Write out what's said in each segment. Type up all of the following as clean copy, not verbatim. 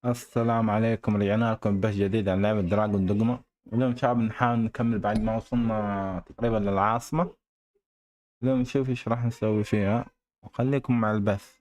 السلام عليكم، رجعنا لكم بث جديد عن لعبة دراجون دوجما. اليوم شعب نحاول نكمل بعد ما وصلنا تقريبا للعاصمة. اليوم نشوف ايش راح نسوي فيها، وخليكم مع البث.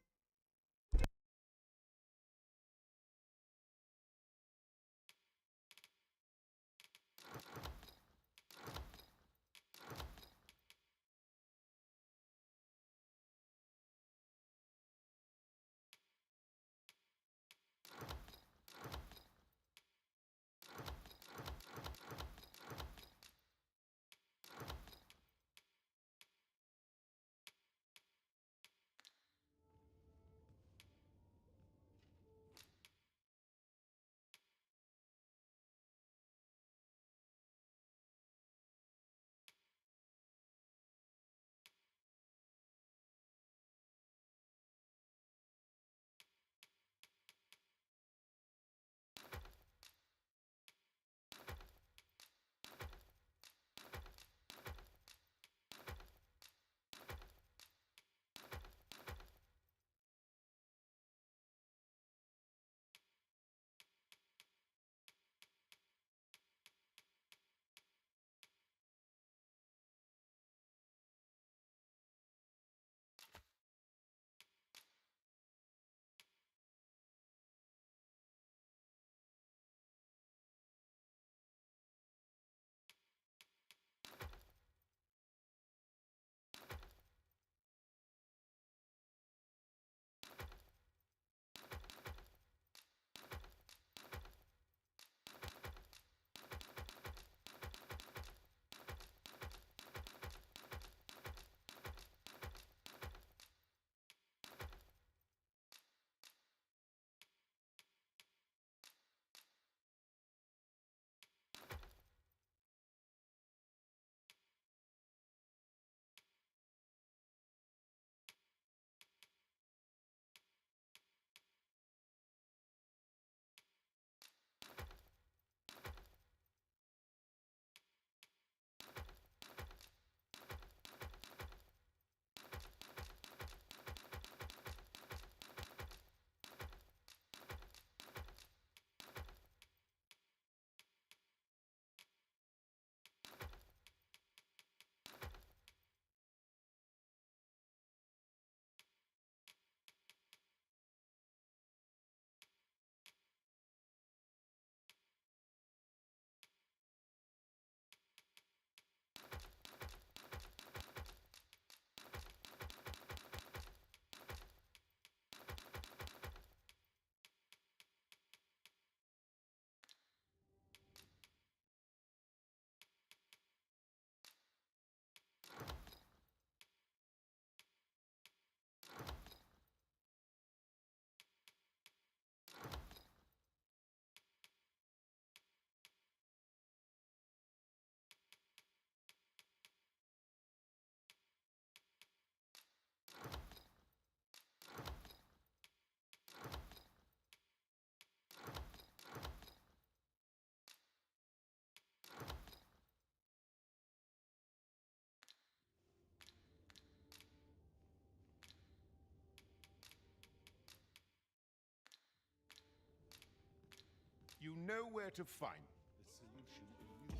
You know where to find the solution in you.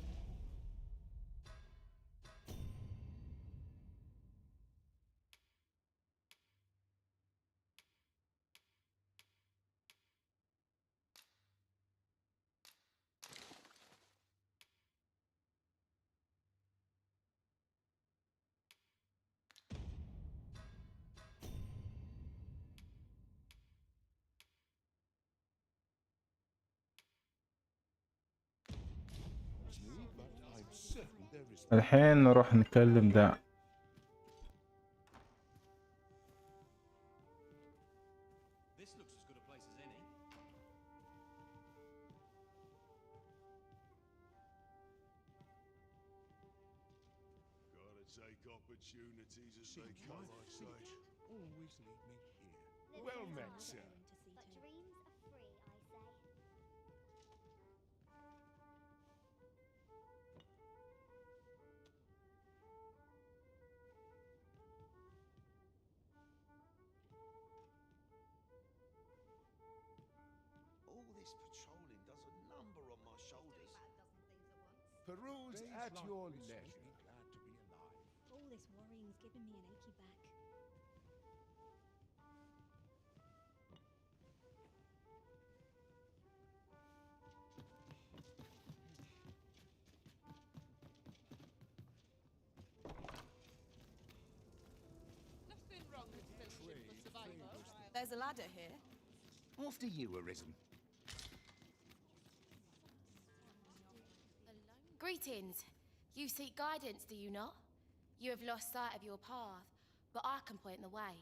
But I'm certain there is. الحين نروح نكلم ذا. This looks as good a place as any. Gotta take opportunities as they come, I say. Always leave me here. Well met, sir. But dreams are free, I say. All This patrolling does a number on my shoulders. Peruse Days at like your this make leisure. me glad to be alive. All this worrying's giving me an achy back. Nothing wrong with filtering for survival. There's a ladder here. After you, Arisen. Greetings. You seek guidance, do you not? You have lost sight of your path, but I can point the way.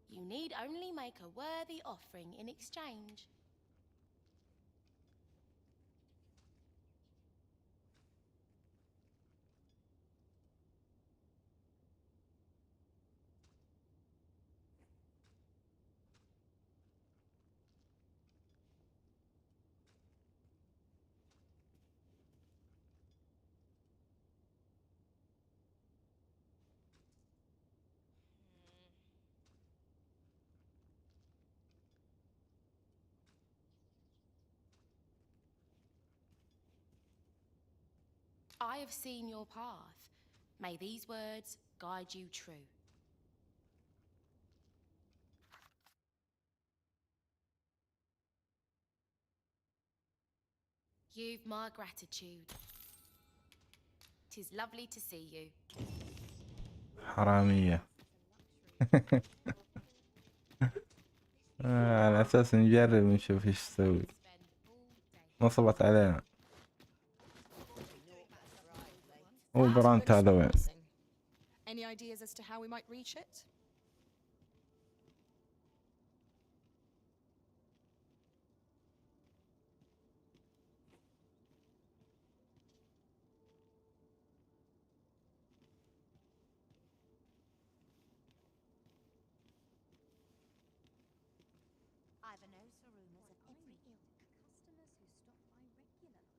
You need only make a worthy offering in exchange. I have seen your path. May these words guide you true. You've my gratitude. 'Tis lovely to see you. حرامية. على أساس نجرب ونشوف إيش تسوي. نصبت علينا. هو برانت هذا وين؟ Any ideas as to how we might reach it? I've a note for rumours of every ilk. Customers who stop by regularly.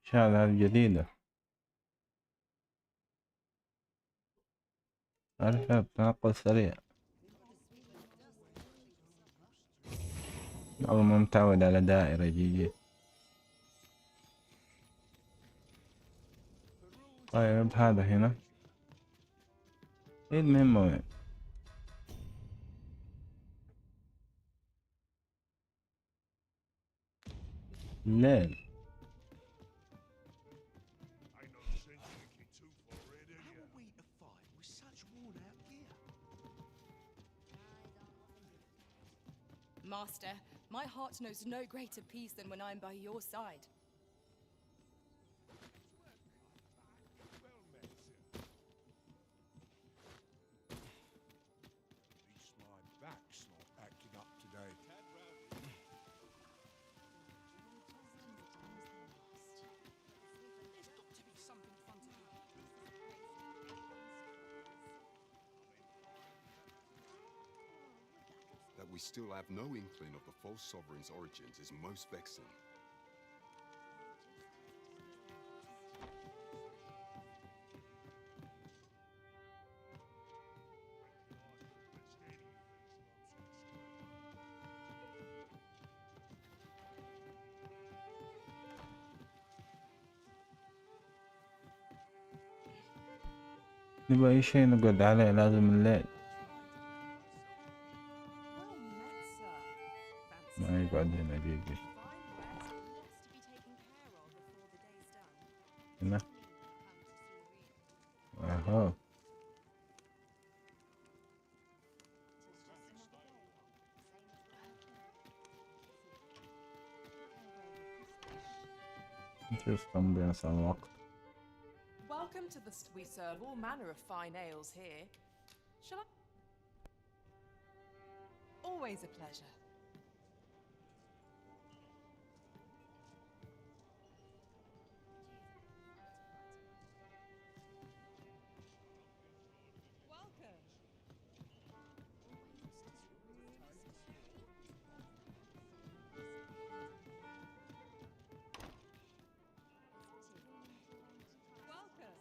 إيش هذا الجديدة؟ أركب تنقل سريع. والله ما متعود على دائرة جي. طيب هذا هنا. إيه المهمة وين؟ الليل. Ain't no sense thinking too far ahead, How you? are we to fight with such worn out gear? Master, my heart knows no greater peace than when I'm by your side. Well met, sir. At least my back's not acting up today. There's got to be something fun to do. That we still have no inkling of the false sovereign's origins is most vexing. نبغى أي شي نقعد عليه لازم الليل. Well met, sir. Fancy ما يقعد هنا دقيقة. fine wares and lots to be taken care of before the day's done. هنا. أهو. نشوف كم بيوصل الوقت. Welcome to the. We serve all manner of fine ales here. Shall I? Always a pleasure. Welcome. Welcome.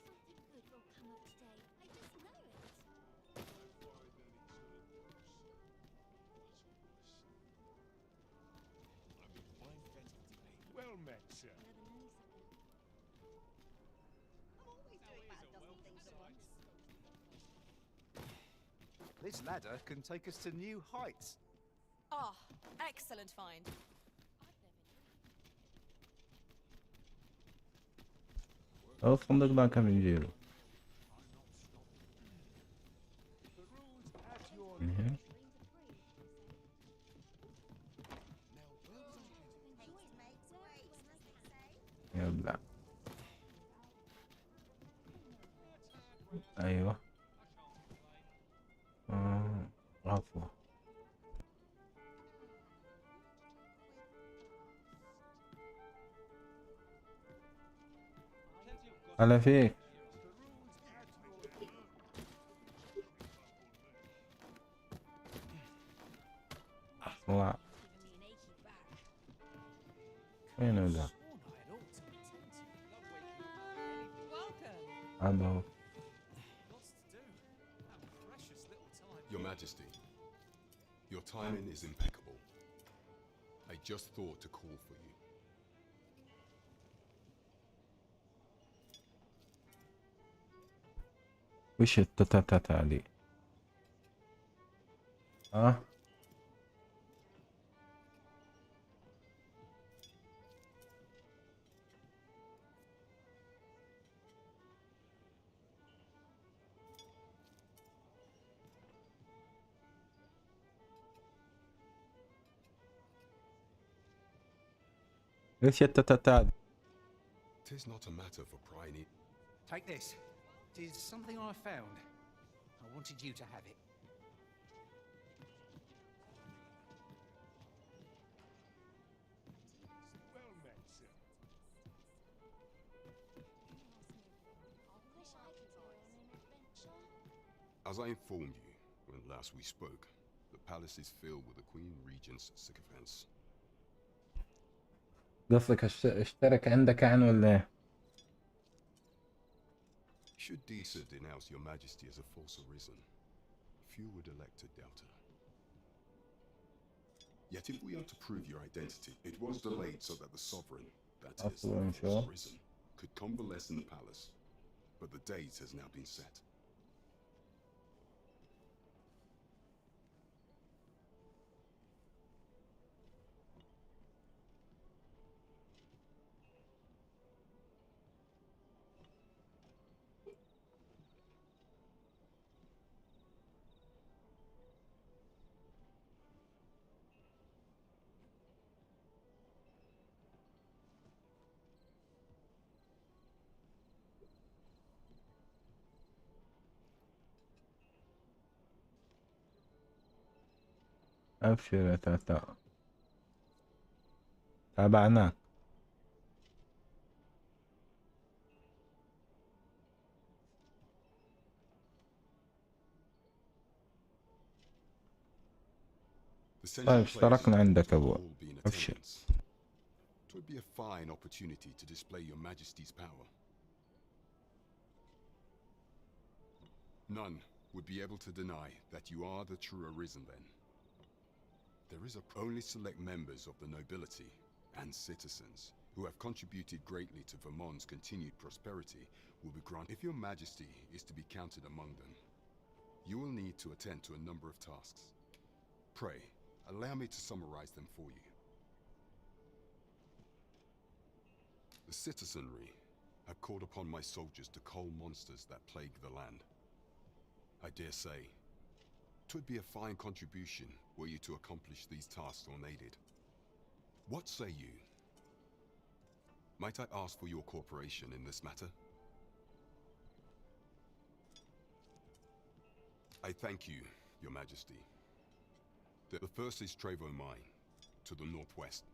Something good will come up today. I just know it. Well met, sir. Never know, sucker. I'm always doing about a dozen things at once. This ladder can take us to new heights. Ah, excellent find. الفندق ده كم يجيله؟ The rules at your إيه. Always makes waves, as they say. يبلع. أيوه. عفوا. هلا فيك. اطلع. وينه ذا؟ Welcome. هذا هو. Your Majesty, your timing is impeccable. I just thought to call for you. وش التتتت هذه؟ ها؟ ايش التتتت هذه؟ 'Tis not a matter for prying. Take this. It is something I found. I wanted you to have it. well met, sir. I wish I could go on an adventure. As I informed you when last we spoke, the palace is filled with the Queen Regent's sycophants. قصدك اشترك عندك يعني ولا ايه؟ Should Disa denounce your Majesty as a false arisen, few would elect to doubt her. Yet if we are to prove your identity, it was delayed so that the sovereign, that is, the Absolutely false sure. arisen, could convalesce in the palace. But the date has now been set. ابشر يا تاتا. تابعناك. The central طيب players اشتركنا عندك will ابو. all be in ابشر. attendance. It would be a fine opportunity to display your Majesty's power. None would be able to deny that you are the true arisen then. There is only select members of the nobility and citizens who have contributed greatly to Vermont's continued prosperity will be granted. If your Majesty is to be counted among them, you will need to attend to a number of tasks. Pray, allow me to summarize them for you. The citizenry have called upon my soldiers to cull monsters that plague the land. I dare say, 'Twould be a fine contribution were you to accomplish these tasks unaided. What say you? Might I ask for your cooperation in this matter? I thank you, Your Majesty. The first is Trevo Mine, to the northwest.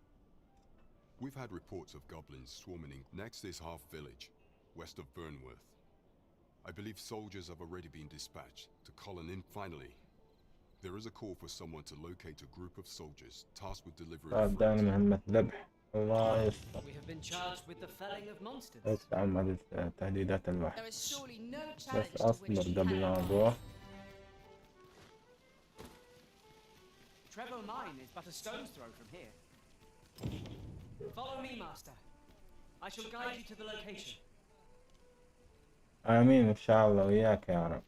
We've had reports of goblins swarming. Next is Half Village, west of Burnworth. I believe soldiers have already been dispatched to colon in. Finally, there is a call for someone to locate a group of soldiers tasked with delivering قدام fruit. مهمة ذبح. الله يستر. We have been charged with the felling of monsters. بس تعمد تهديدات There الوحش. is surely no بس challenge to أصبر which he قبل ما cannot. نروح. Trevo Mine is but a stone's throw from here. Follow me, Master. I shall guide you to the location. آمين إن شاء الله وياك يا رب.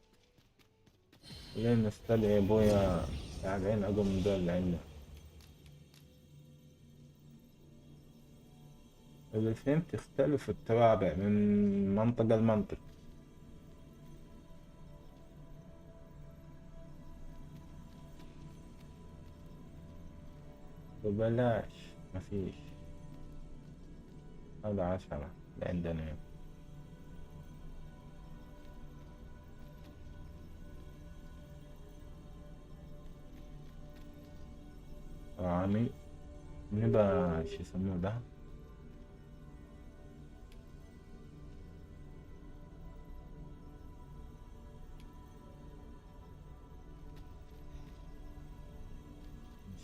لين نستدعي أبويا تابعين أقوم من دول اللي عندنا. اللي فهمت تختلف التوابع من منطقة لمنطقة. وبلاش مفيش. هذا 10 اللي عندنا. رامي نبى شو يسموه ده.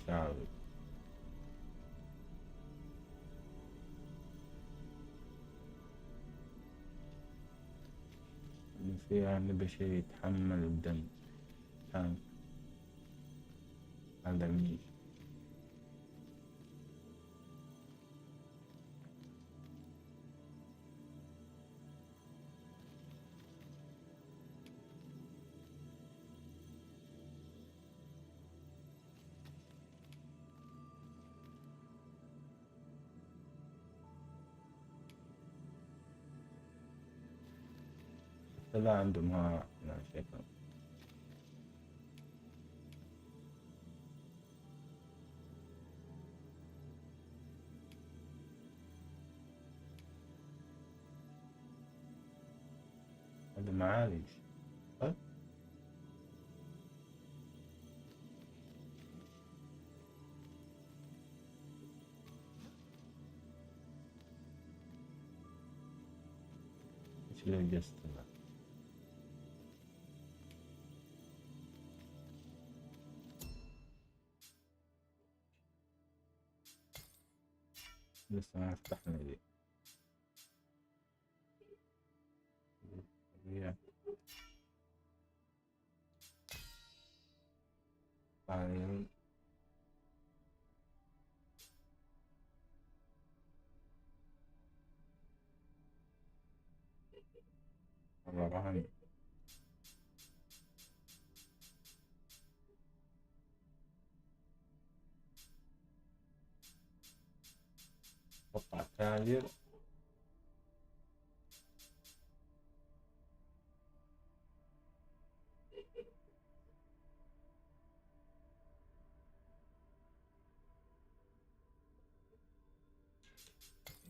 شعبي. اللي فيها نبى شي يتحمل الدم. تانك. هذا مين؟ لا عندهم ها لا شكل. هذا معالج. أه؟ ايش اللي جست هذا؟ لسه ما فتحنا دي. هي طيب. الرهن. قطع تاجر.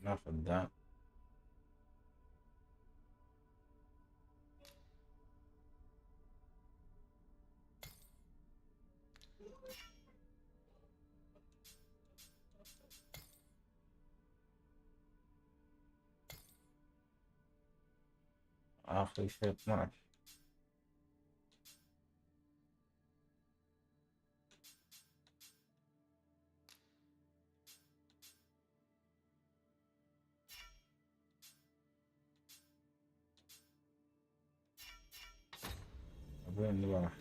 ناخذ ده. آخر شيء 12. وين نروح؟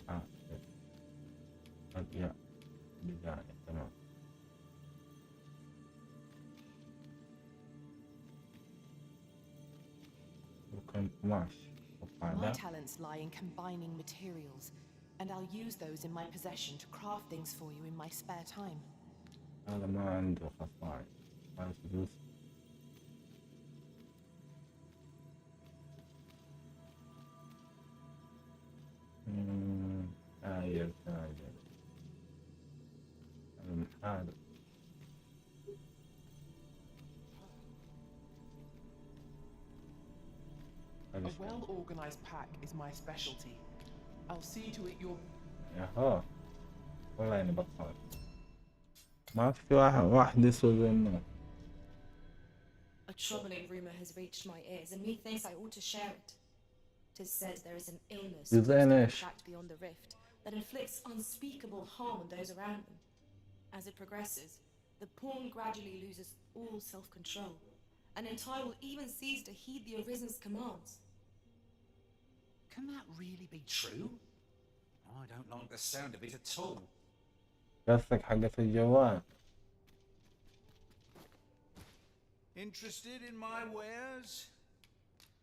أضياء بداية تمام. وكم 12. My talents lie in combining materials, and I'll use those in my possession to craft things for you in my spare time. هذا ما عنده خصائص. هذا فلوس. تاجر تاجر. well-organized pack is my specialty. I'll see to it you're... ياهو والله اني بطل. ما في واحد يسوى زي النار. A troubling rumor has reached my ears, and methinks I ought to share it. 'Tis said there is an illness You caused by vanish. the tract beyond the rift that inflicts unspeakable harm on those around them. As it progresses, the pawn gradually loses all self-control, and in time will even cease to heed the Arisen's commands. Can that really be true? I don't like the sound of it at all. قصدك حقة الجوال. Interested in my wares?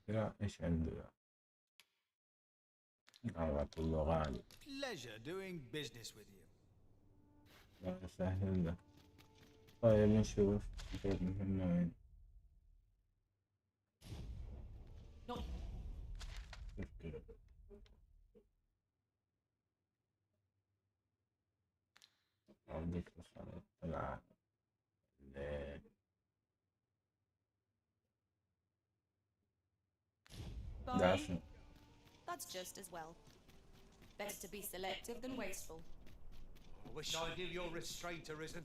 لا ايش عنده ذا؟ الله كله غالي. Pleasure doing business with you. لا يسهل له. طيب نشوف غير مهمة وين. شوف كذا. أوديك الخريطة العالم. Buying? That's just as well. Better to be selective than wasteful. I wish I knew your restraint, Arisen.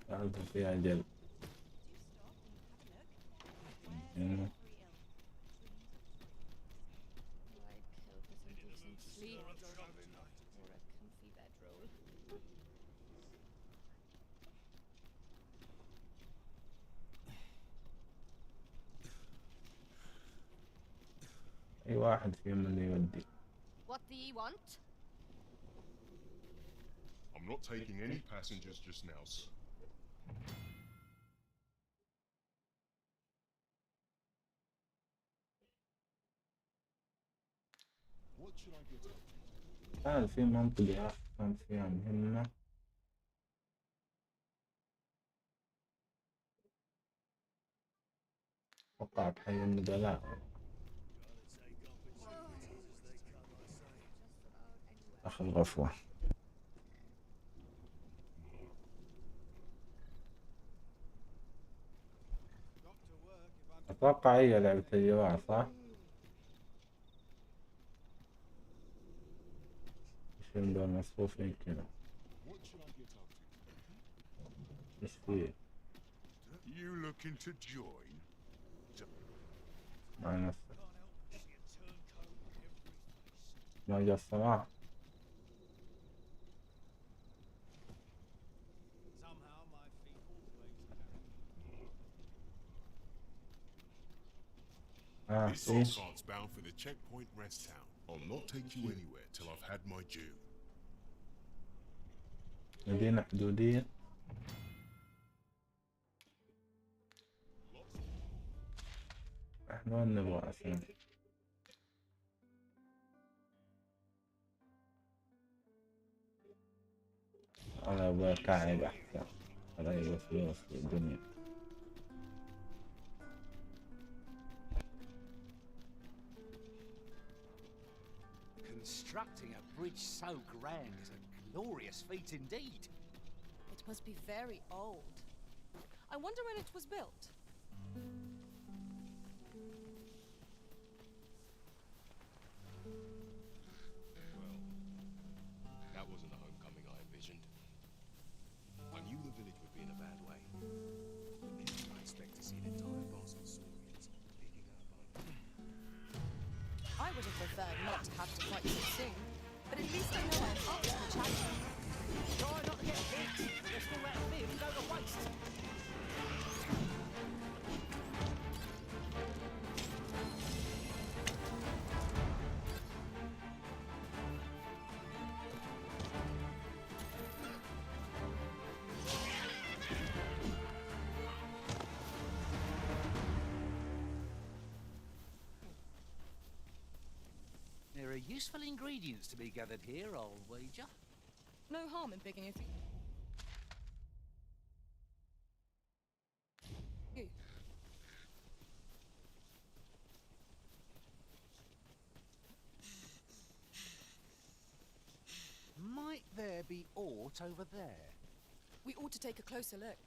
هذا في أجل. هنا. أي واحد فيهم اللي يودي. What do you want? I'm not taking any passengers just now, sir. What should I get up? كان في منطقة كان فيها مهمة. أتوقع بحي النبلاء. أخذ غفوة. أتوقع هي لعبة الجوال صح؟ شنو دول مصفوفين كذا؟ What should I get up to? إيش فيه؟ You looking to join? مع نفسك. ما جا الصلاة. Somehow my feet always This This cart's bound for the checkpoint rest town. I'll not take you anywhere till I've had my due. مدينة حدودية. احنا وين نبغى أصلا؟ أنا أبغى كعب أحسن. أريد فلوس في الدنيا. Constructing a bridge so grand is a glorious feat indeed. It must be very old. I wonder when it was built. Well, that wasn't the homecoming I envisioned. I knew the village would be in a bad way. I expect to see an entire bus of Saurians picking up on. I would have preferred not to have to fight so soon, but at least I know I'm up to the challenge. Try not to get hit. Let's all let them go to waste. There are useful ingredients to be gathered here, I'll wager. No harm in picking a few. Might there be aught over there? We ought to take a closer look.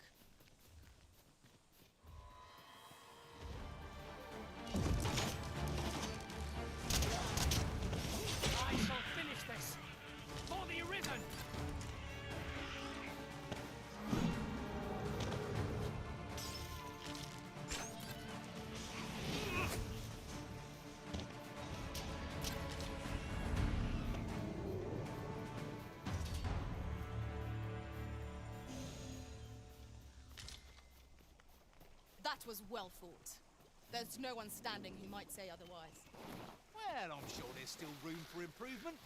That was well fought. There's no one standing who might say otherwise. Well, I'm sure there's still room for improvement.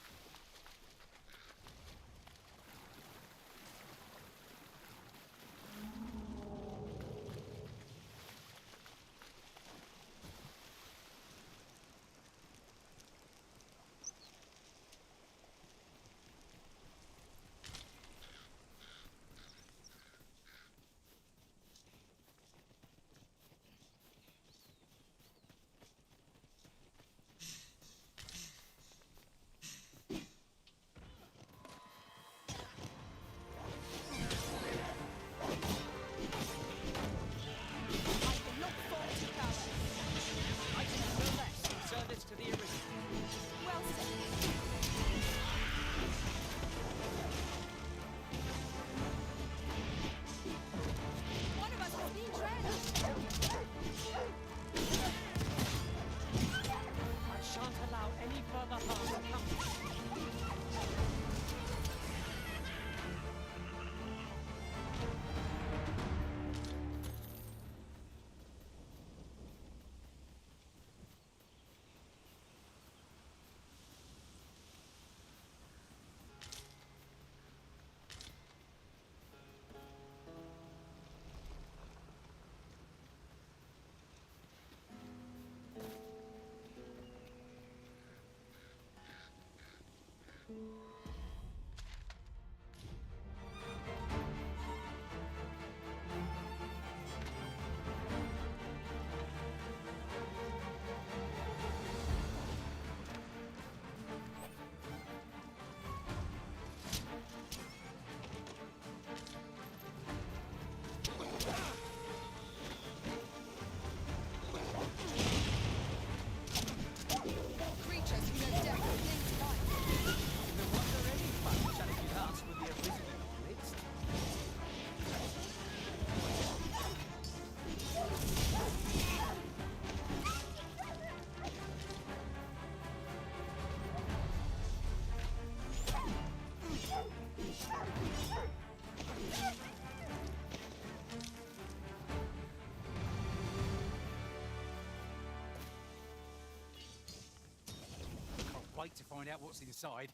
Wait to find out what's inside.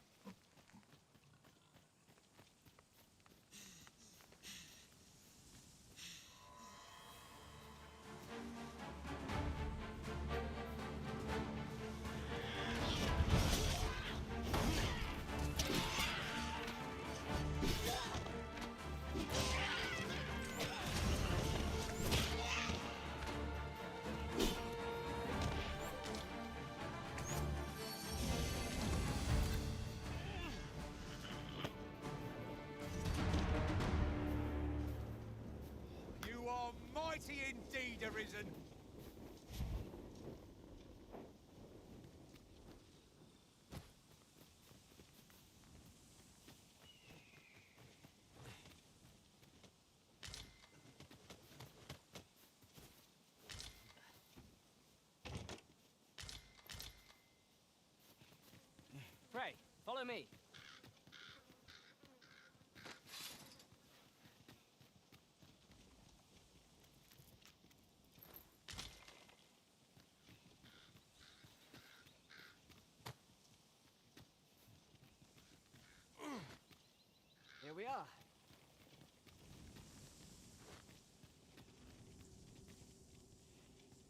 Mighty indeed, Arisen. Pray, follow me. Here we are.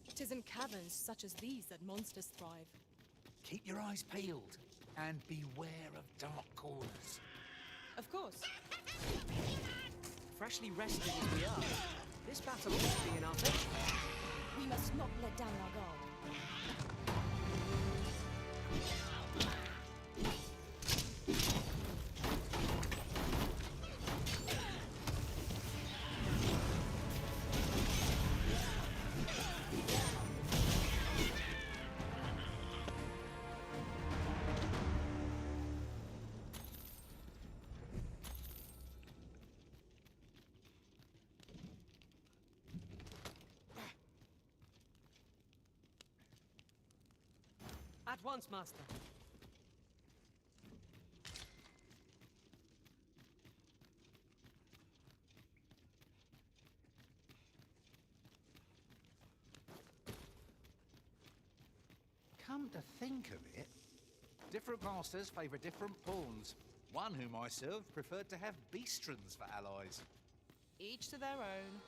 It is in caverns such as these that monsters thrive. Keep your eyes peeled and beware of dark corners. Of course. Freshly rested as we are, this battle ought to be in our favor. We must not let down our guard. At once, Master. Come to think of it, different masters favour different pawns. One whom I served preferred to have beastrons for allies. Each to their own.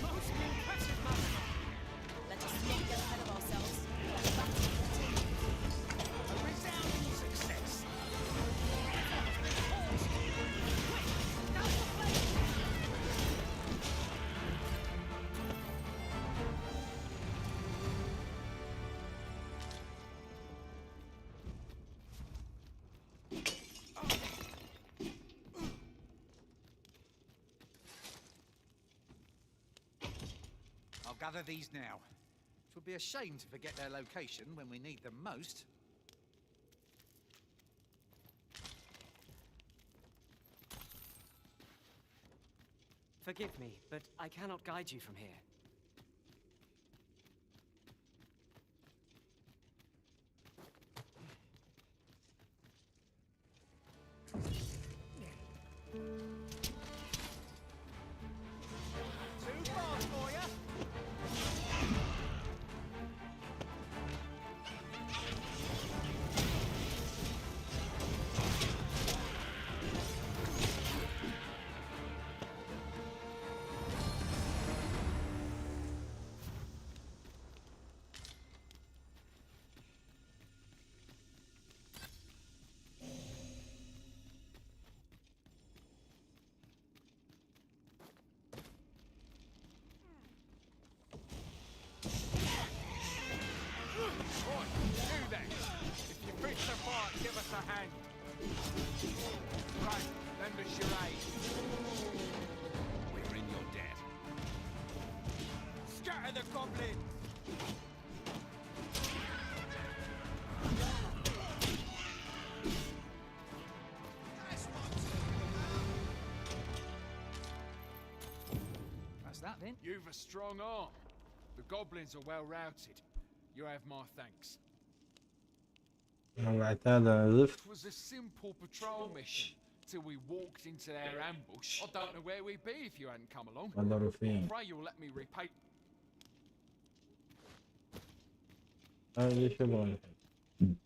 Most impressive, Master. Let us not get ahead of ourselves. The battle continues. A resounding success. I'll gather these now. It would be a shame to forget their location when we need them most. Forgive me, but I cannot guide you from here. Too fast for you. Do that. If you fix the fight, give us a hand. Right, lend us your aid. We're in your debt. Scatter the goblin! That's that then. You've a strong arm. The goblins are well routed. You have my thanks. Alright, هذا الزفت. It was a simple patrol mission till we walked into their ambush. I don't know where we'd be if you hadn't come along. غدروا فين. Pray you'll let me repay. هاي ليش يبغون الحين.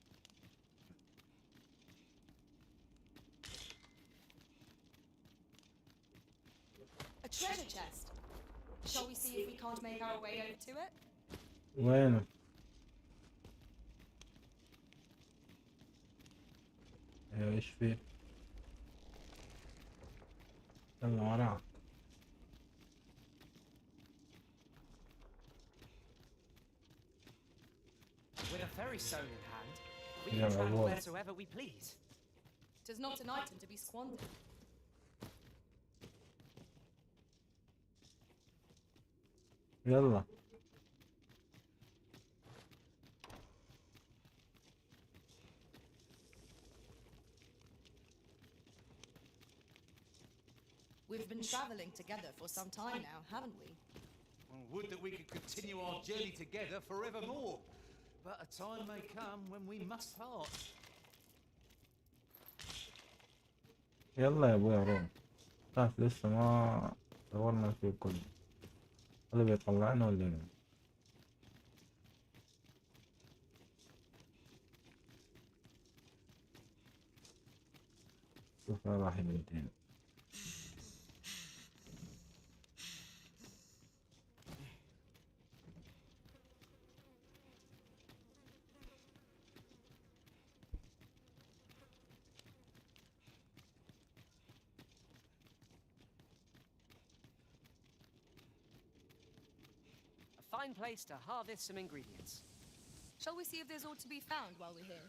A treasure chest. Shall we see if we can't make our way over to it? وينه؟ ايوه ايش فيه؟ يلا وراك. With a ferry stone in hand, we Yeah, can travel well. wheresoever we please. 'Tis not an item to be squandered. يلا. We've been traveling together for some time now, haven't we? Well, would that we could continue our journey together forevermore. But a time may come when we must part. يلا يا ابوي روح. شاف لسه ما دورنا فيه كله. هذا بيطلعنا ولا لا؟ شوف راح يبدين. A fine place to harvest some ingredients. Shall we see if there's aught to be found while we're here?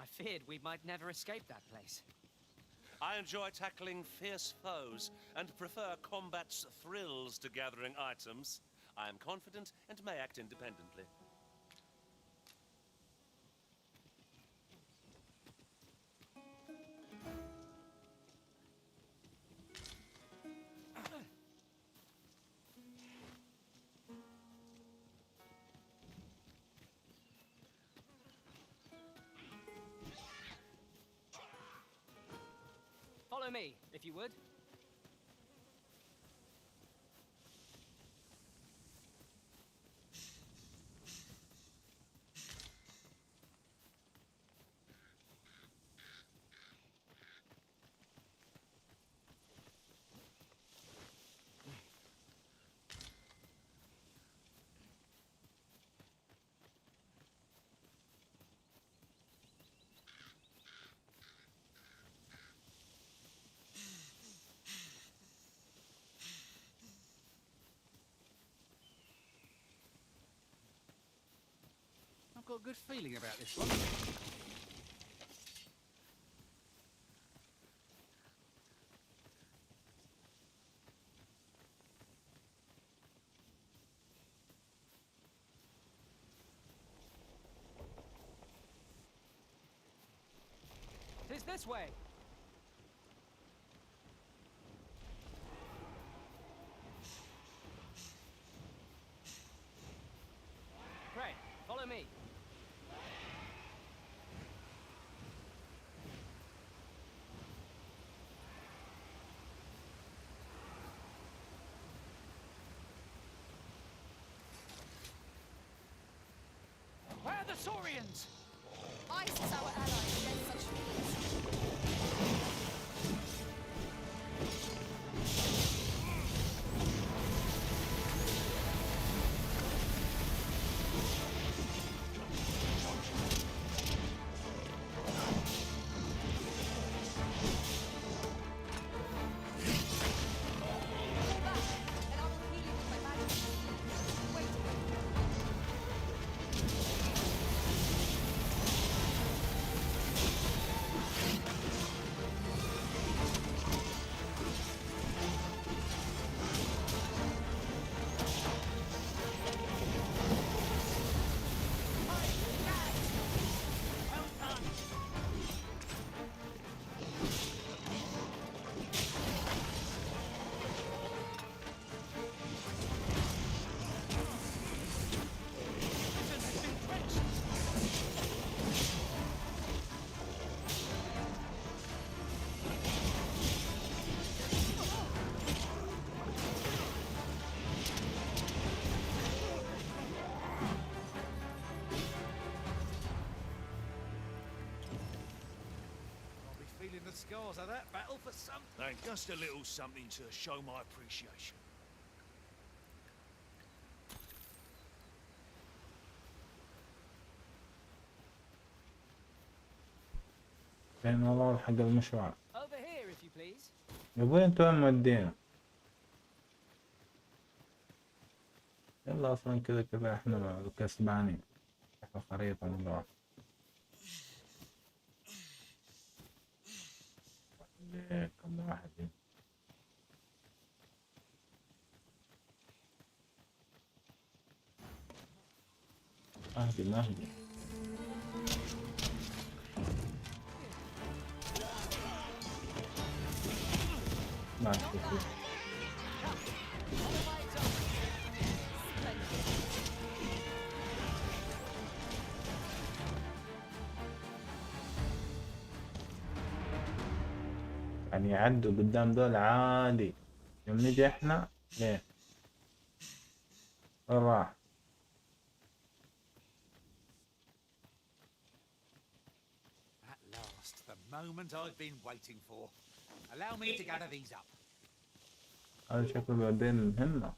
I feared we might never escape that place. I enjoy tackling fierce foes and prefer combat's thrills to gathering items. I am confident and may act independently. Follow me, if you would. I've got a good feeling about this one. It's this way. Pray, follow me. Where are the Saurians? Ice is our ally against such fleets. Fall back, and I will heal you with my magic. Wait a minute. I'll be feeling the scars of that battle for some. Thank just a little something to show my appreciation. فين والله حق المشروع. Over here, if you please. يا ابوي انتوا وين مودينا؟ يلا اصلا كذا كذا احنا كسبانين. احنا خريطة مرة واحدة. كم واحد هنا. اهدي. ماشي. يعني يعدوا قدام دول عادي. يوم نجي احنا ليه؟ وين راح؟ At last, the moment I've been waiting for. Allow me to gather these up. هذا شكله بعدين هنا.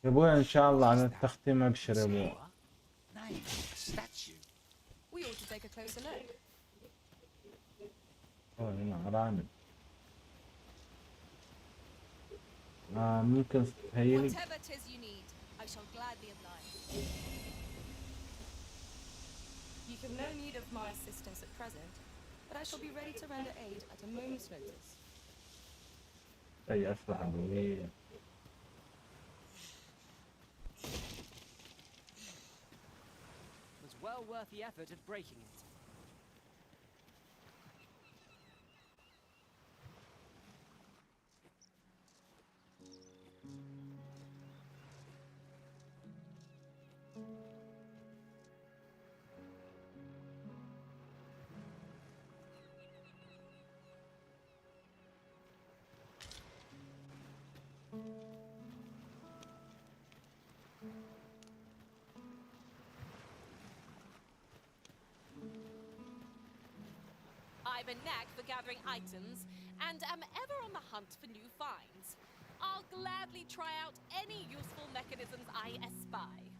يا ابوي ان شاء الله على التختيم ابشر يا ابوي. Name, a statue. We ought to take a closer look. اوه هنا ارانب. ممكن تهيلي. Whatever 'tis you need, I shall gladly oblige. You have no need of my assistance at present, but I shall be ready to render aid at a moment's notice. اي اسلحة قوية. It was well worth the effort of breaking it. I've a knack for gathering items and am ever on the hunt for new finds. I'll gladly try out any useful mechanisms I espy.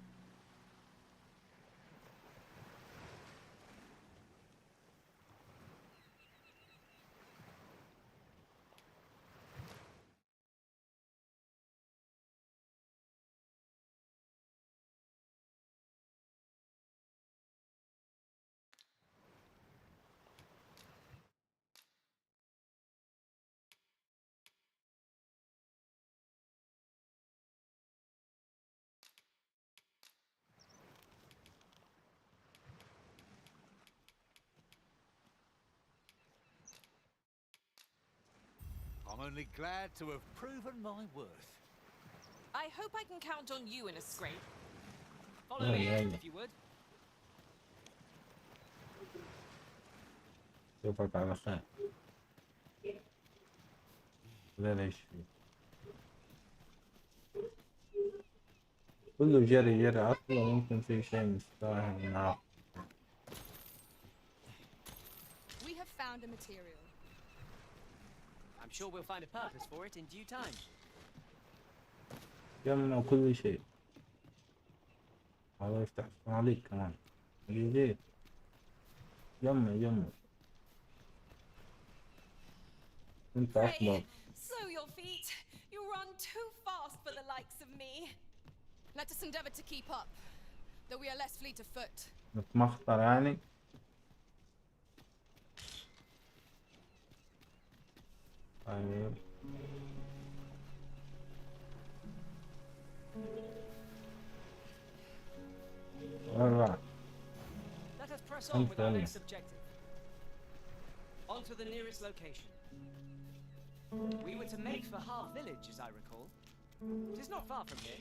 I'm only glad to have proven my worth. I hope I can count on you in a scrape. Follow Yeah, me, yeah. if you would. اشوفك على خير. لا ليش فيه كله جري جري عطله ممكن في شيء مستاهل نعرف. We have found a material. I'm sure we'll find a purpose for it in due time. يمنع كل شيء. هذا يفتح عليك كمان. جديد. يمنع. انت افضل. Slow your feet. You run too fast for the likes of me. Let us endeavor to keep up, though we are less fleet of foot. نتمخطر يعني. طيب. Alright. Let us press on with our next objective. On to the nearest location. We were to make for Half Village, as I recall. It is not far from here.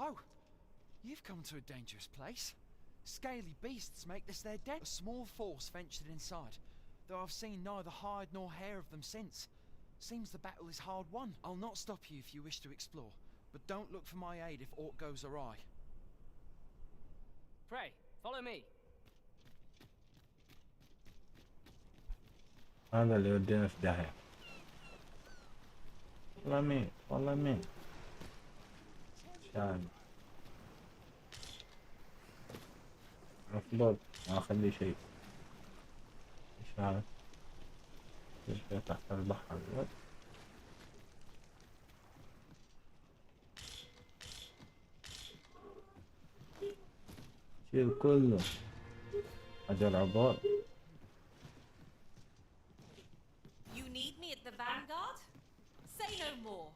Oh, you've come to a dangerous place. Scaly beasts make this their den. A small force ventured inside, though I've seen neither hide nor hair of them since. Seems the battle is hard won. I'll not stop you if you wish to explore, but don't look for my aid if aught goes awry. Pray, follow me. هذا اللي يودينا في داهية. والله مين شاهد أفضل ما أخلي شيء شاهد تحت البحر شيل كله أجل عبار. You need me at the vanguard? Say no more.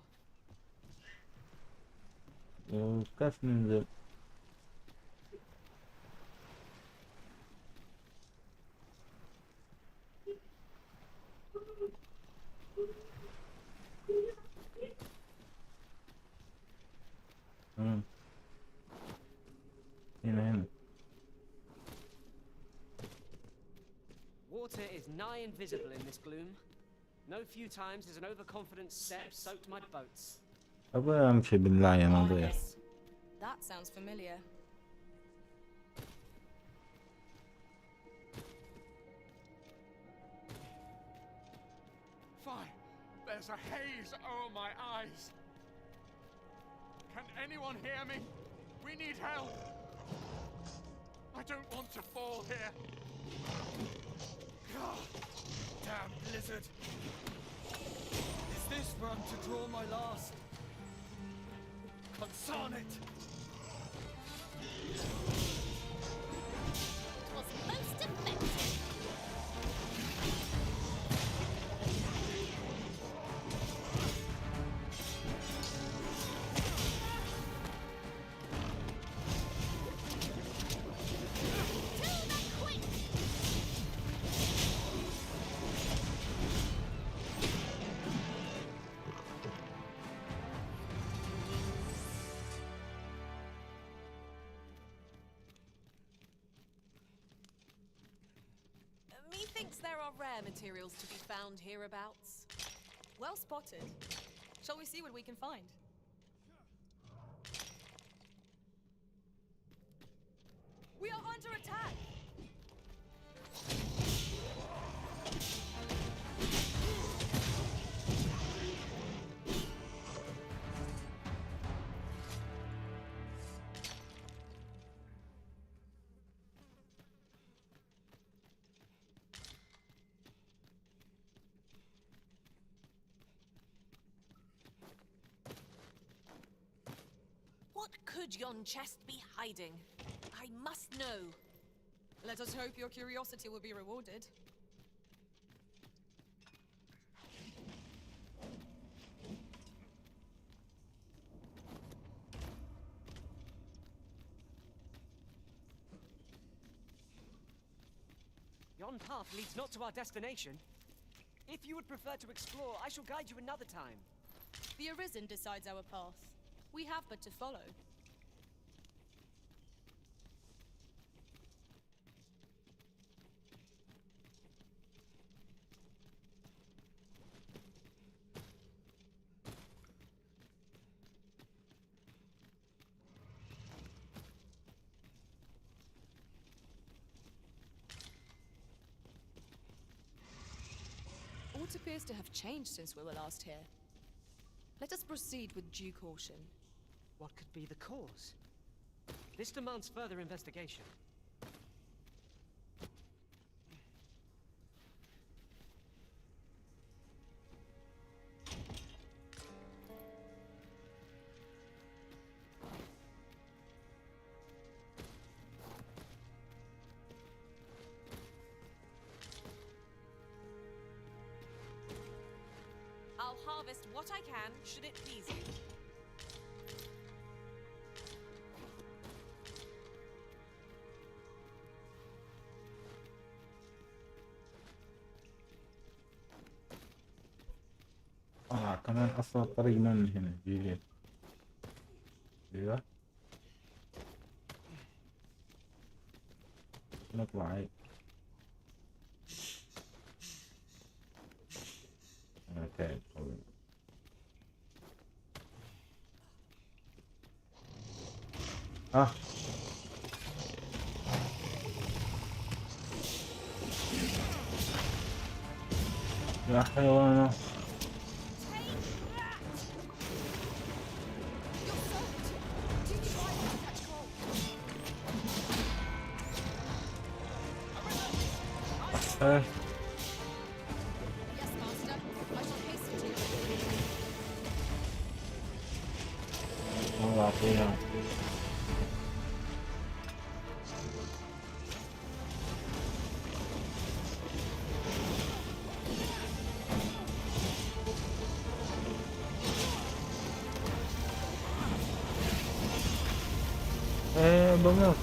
وكيف ننزل؟ هنا Water is nigh invisible in this gloom. No few times has an overconfident step soaked my boats. أبغى أمشي بالله يا نظير. That sounds familiar. Fine. There's a haze over my eyes. Can anyone hear me? We need help. I don't want to fall here. God, damn blizzard. Is this where I'm to draw my last? Concern it. It was most effective. Methinks there are rare materials to be found hereabouts. Well spotted. Shall we see what we can find? We are under attack! What could yon chest be hiding? I must know. Let us hope your curiosity will be rewarded. Yon path leads not to our destination. If you would prefer to explore, I shall guide you another time. The Arisen decides our path. We have but to follow. Aught appears to have changed since we were last here. Let us proceed with due caution. What could be the cause? This demands further investigation. I'll harvest what I can, should it please you. كمان أصلا الطريق من هنا جيلين. ايوه نطلع هاي. اوكي يا حيوانات. Yes, Master. I shall hasten to you. الله يعطيها. بموت.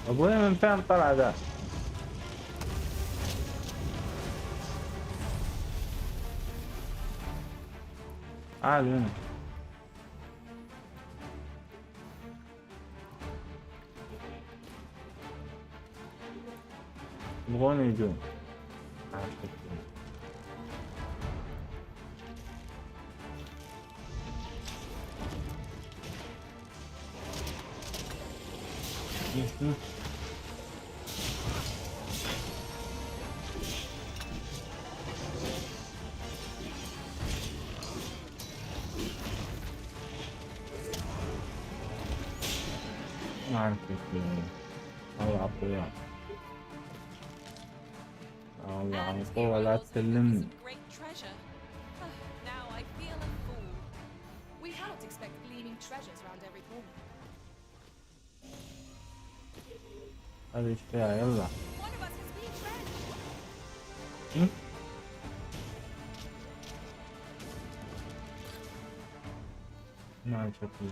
ابوي من فين طلع ذا؟ عادي هنا. يبغون يجون. ما أعرف كيف الله عطية الله عطية لا تسلمني. be treasures around every corner. هذه ايش فيها؟ يلا. One of us has been friends. هم؟ ما شكله.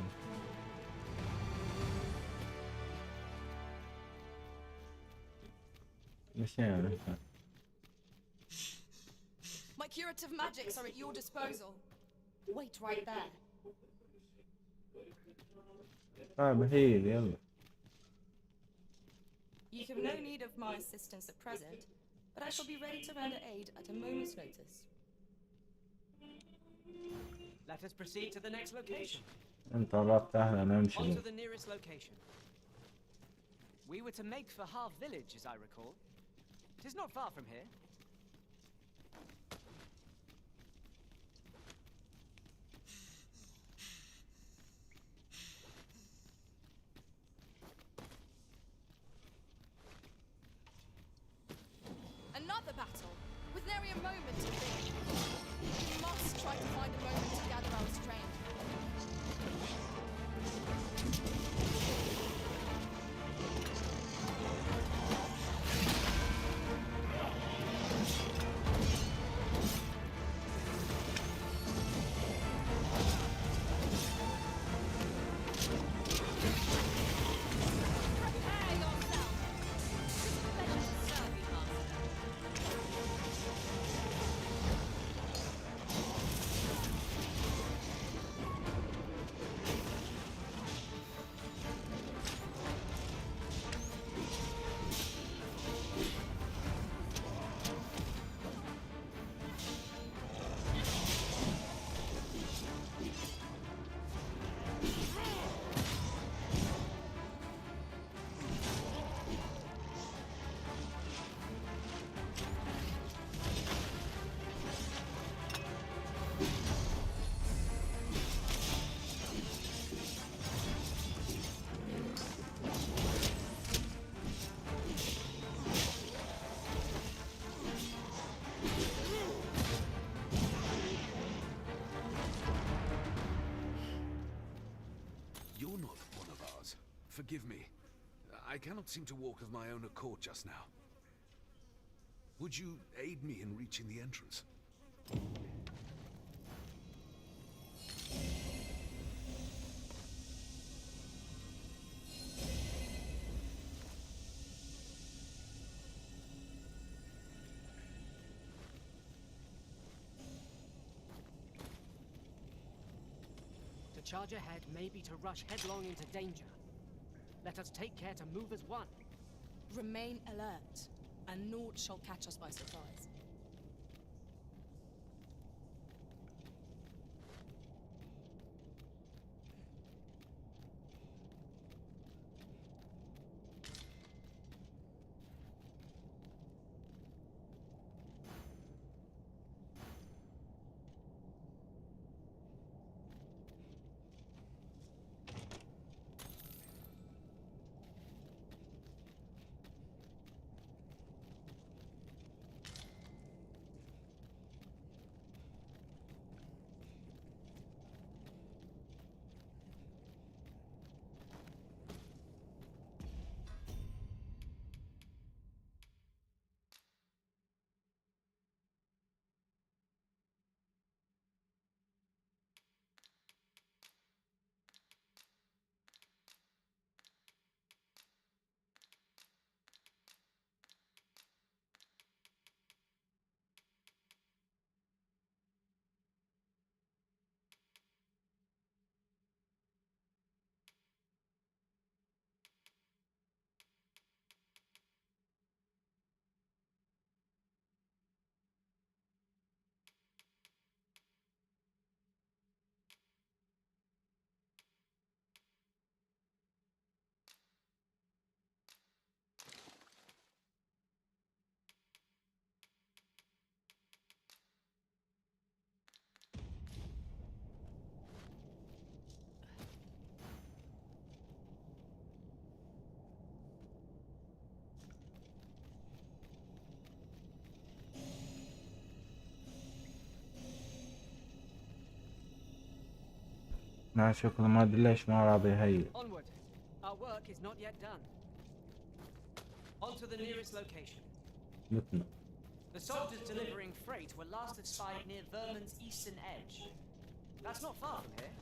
ايش يعني؟ My curative magics are at your disposal. Wait right there. بهيل يلا. You have no need of my assistance at present, but I shall be ready to render aid at a moment's notice. Let us proceed to the next location. انت ربطت اهلا نمشي. On to the nearest location. We were to make for Half Village, as I recall. It is not far from here. Another battle, with nary a moment to think. We must try to find a moment to gather our strength. Prepare yourself. It's a pleasure to serve you, Master. You're not one of ours. Forgive me. I cannot seem to walk of my own accord just now. Would you aid me in reaching the entrance? To charge ahead may be to rush headlong into danger. Let us take care to move as one. Remain alert, and naught shall catch us by surprise. لا شكله ما ادري ليش ما راضي يهيئ. Onward. Our work is not yet done. On to the nearest location. مثله. The soldiers delivering freight were last spied near Vermin's eastern edge. That's not far from here.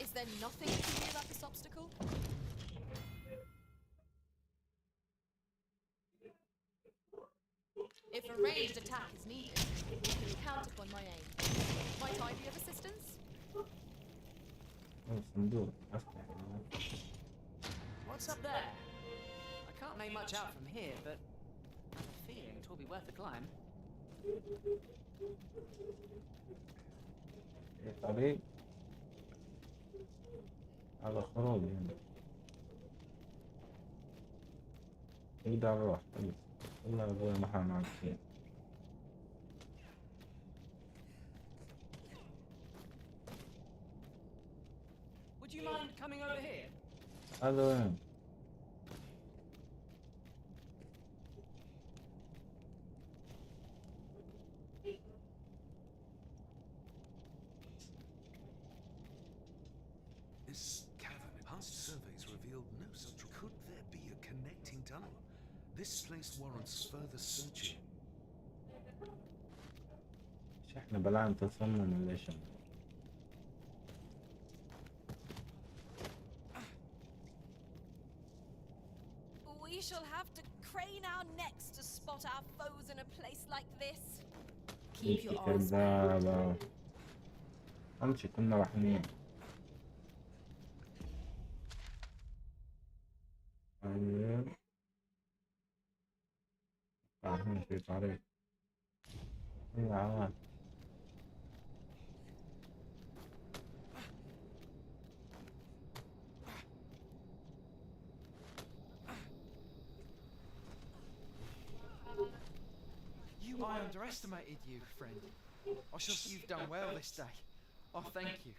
Is there nothing you can do about this obstacle? If a ranged attack is needed, you can count upon my aim. Might I be of assistance? صندوق افتح. What's up there? I can't make much out from here, but I have a feeling it will be worth the climb. طريق هذا خروج يعني. نقدر نروح. والله ابوي ما معك فيه. Would you mind coming over here? هذا وين؟ This cavern, past surveys revealed no such. Could there be a connecting tunnel? This place warrants further searching. احنا بلعنا تصمم ولا شيء؟ We shall have to crane our necks to spot our foes in a place like this. Keep your eyes كذابة. امشي كنا رايحين. طيب. رايحين في طريق. يلا عواد. I underestimated you, friend. I shall see you've done well this day. I thank you.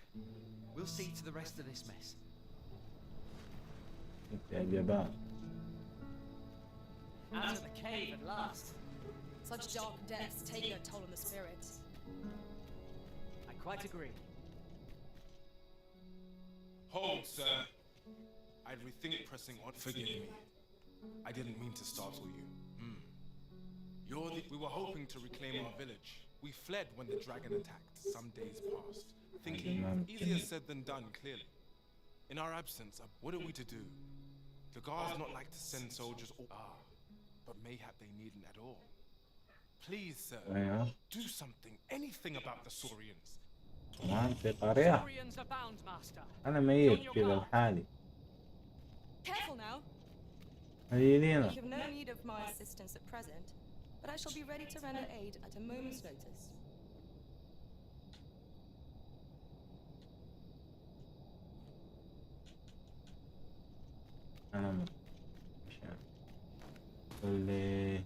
We'll see to the rest of this mess. Out of the cave at last. Such dark depths take their toll on the spirits. I quite agree. Hold, sir. I'd rethink pressing on. Forgive me. I didn't mean to startle you. We were hoping to reclaim our village. We fled when the dragon attacked some days past. Thinking easier said than done, clearly. In our absence, what are we to do? The guards not like to send soldiers but mayhap they needn't at all. Please, sir, do something, anything about the Saurians. Saurians abound, master. أنا ميت كذا لحالي. Careful now. هيلينا. You have no need of my assistance at present, but I shall be ready to render aid at a moment's notice. أنا مش اللي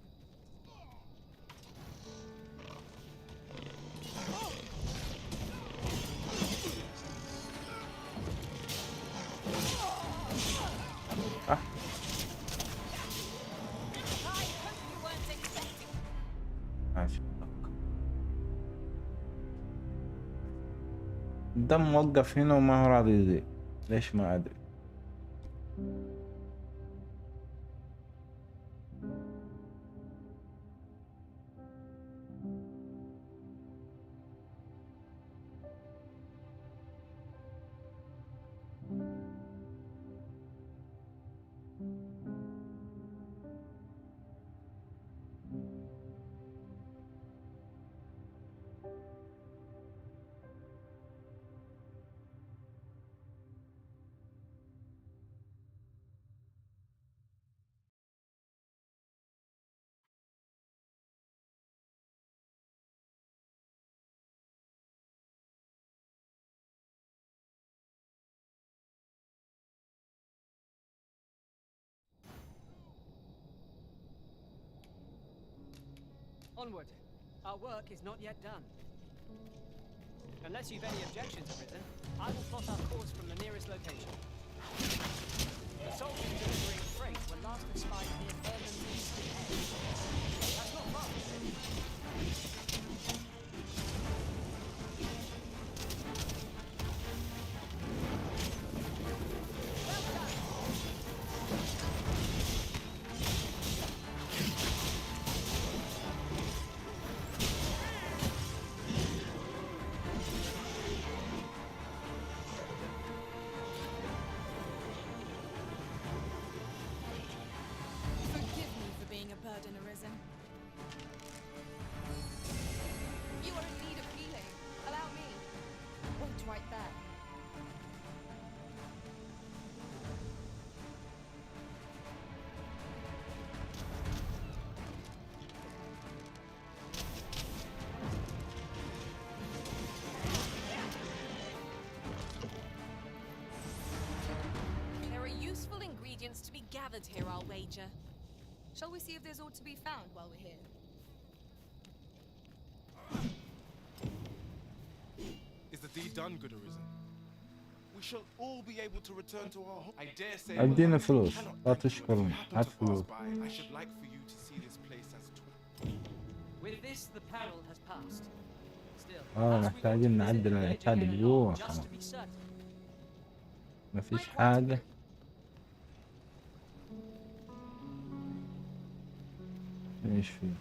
الدم موقف هنا وما هو راضي يزيد. ليش ما أدري. Onward. Our work is not yet done. Unless you've any objections, Arisen, I will plot our course from the nearest location. The soldiers delivering freight were last espied near Vermin's eastern edge. That's not far from here. burden arisen. You are in need of healing. Allow me. Wait right there. There are useful ingredients to be gathered here, I'll wager. Shall we see if there's aught to be found while we're here? Is the deed done, good arisen? We shall all be able to return to our home. I dare say ادينا we فلوس cannot لا thank you, and if تشكرني you happen هات to pass فلوس. by, I should like for you to see this place as taught. With this, the peril has passed. Still, محتاجين نعدل العتاد بقوة just كمان. to be certain. مفيش حاجة. ايش فيه؟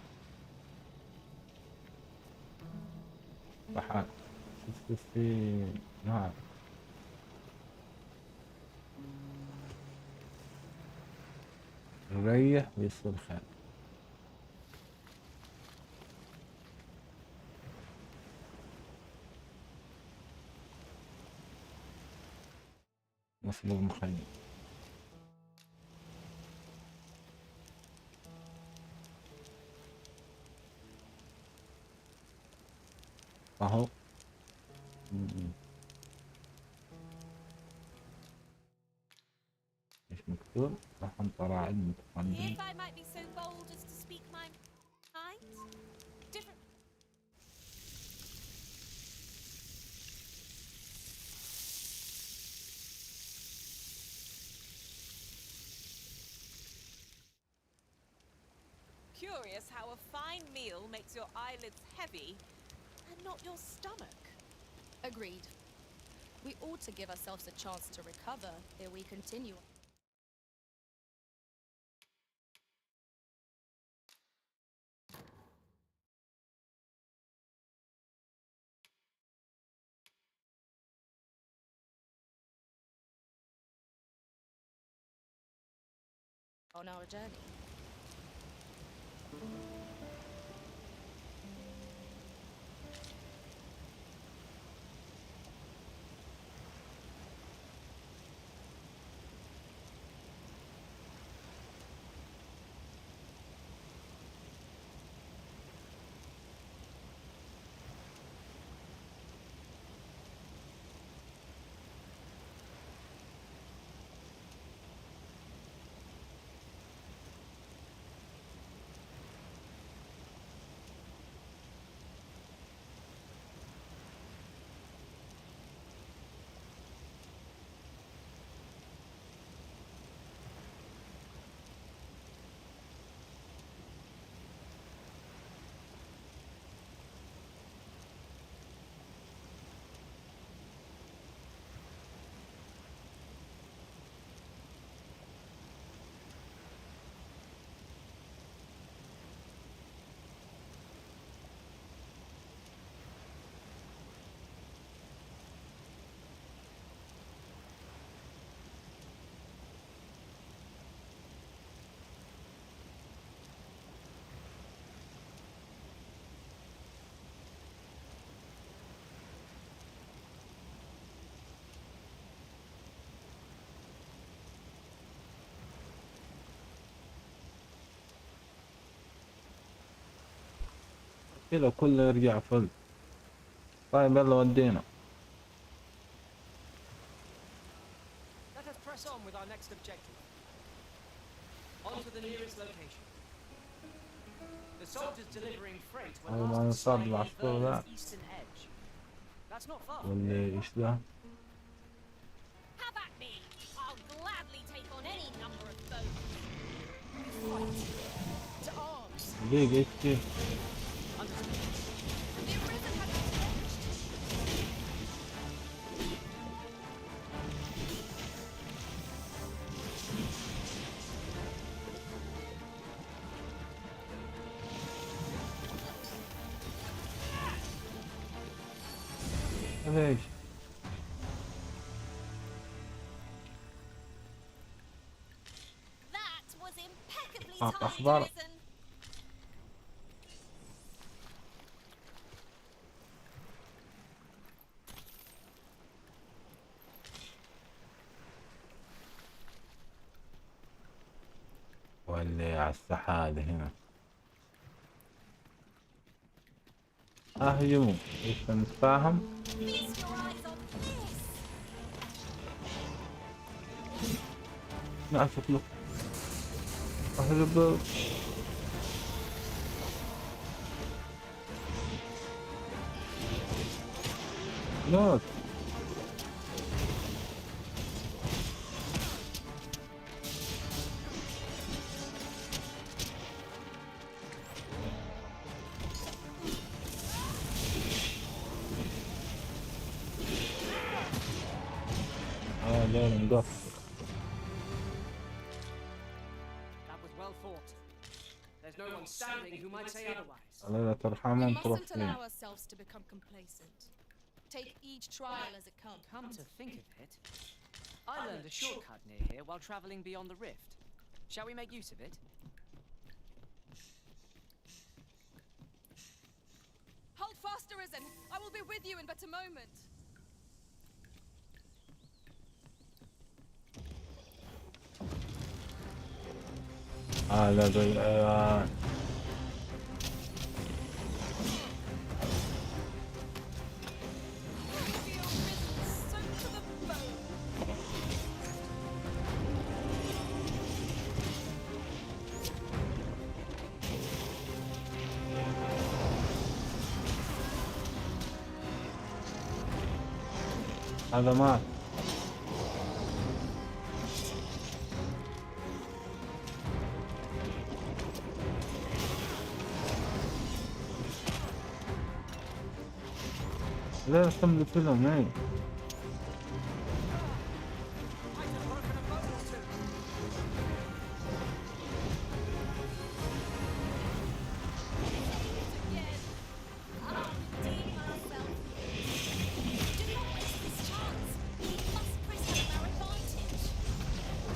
بحر. شوف في نار. نريح ويصير خير. نصب المخيم. اهو. ايش مكتوب؟ راح انطر متقدم. If I might be so bold as to speak my mind? Different. Curious how a fine meal makes your eyelids heavy and not your stomach. Agreed. We ought to give ourselves a chance to recover ere we continue. On our journey. كذا كله يرجع فل. طيب يلا ودينا. Let us press on with our next objective. On to the nearest location. The soldiers delivering freight were أول ما last نصطاد sighted العصفور near ذا. Vernon's eastern edge. That's not far. واللي ايش ذا؟ Have at me! I'll gladly take on any number of foes. To arms! دقيقة ايش فيه؟ The arisen has approached! هذا ايش؟ That was impeccably معك timed, أخبار؟ Arisen. اللي على السحالة هنا. اهجموا ايش نتفاهم. لا شكله اهرب. موت. لا نقف. That was well fought. There's no one standing who might say otherwise. لا ترحمون We تروح mustn't فين. allow ourselves to become complacent. Take each trial as it comes. Come to think of it, I learned a shortcut near here while traveling beyond the rift. Shall we make use of it? Hold fast, Arisen! I will be with you in but a moment. لا بالأيوان. هذا مات. لا كمل الفيلم هاي.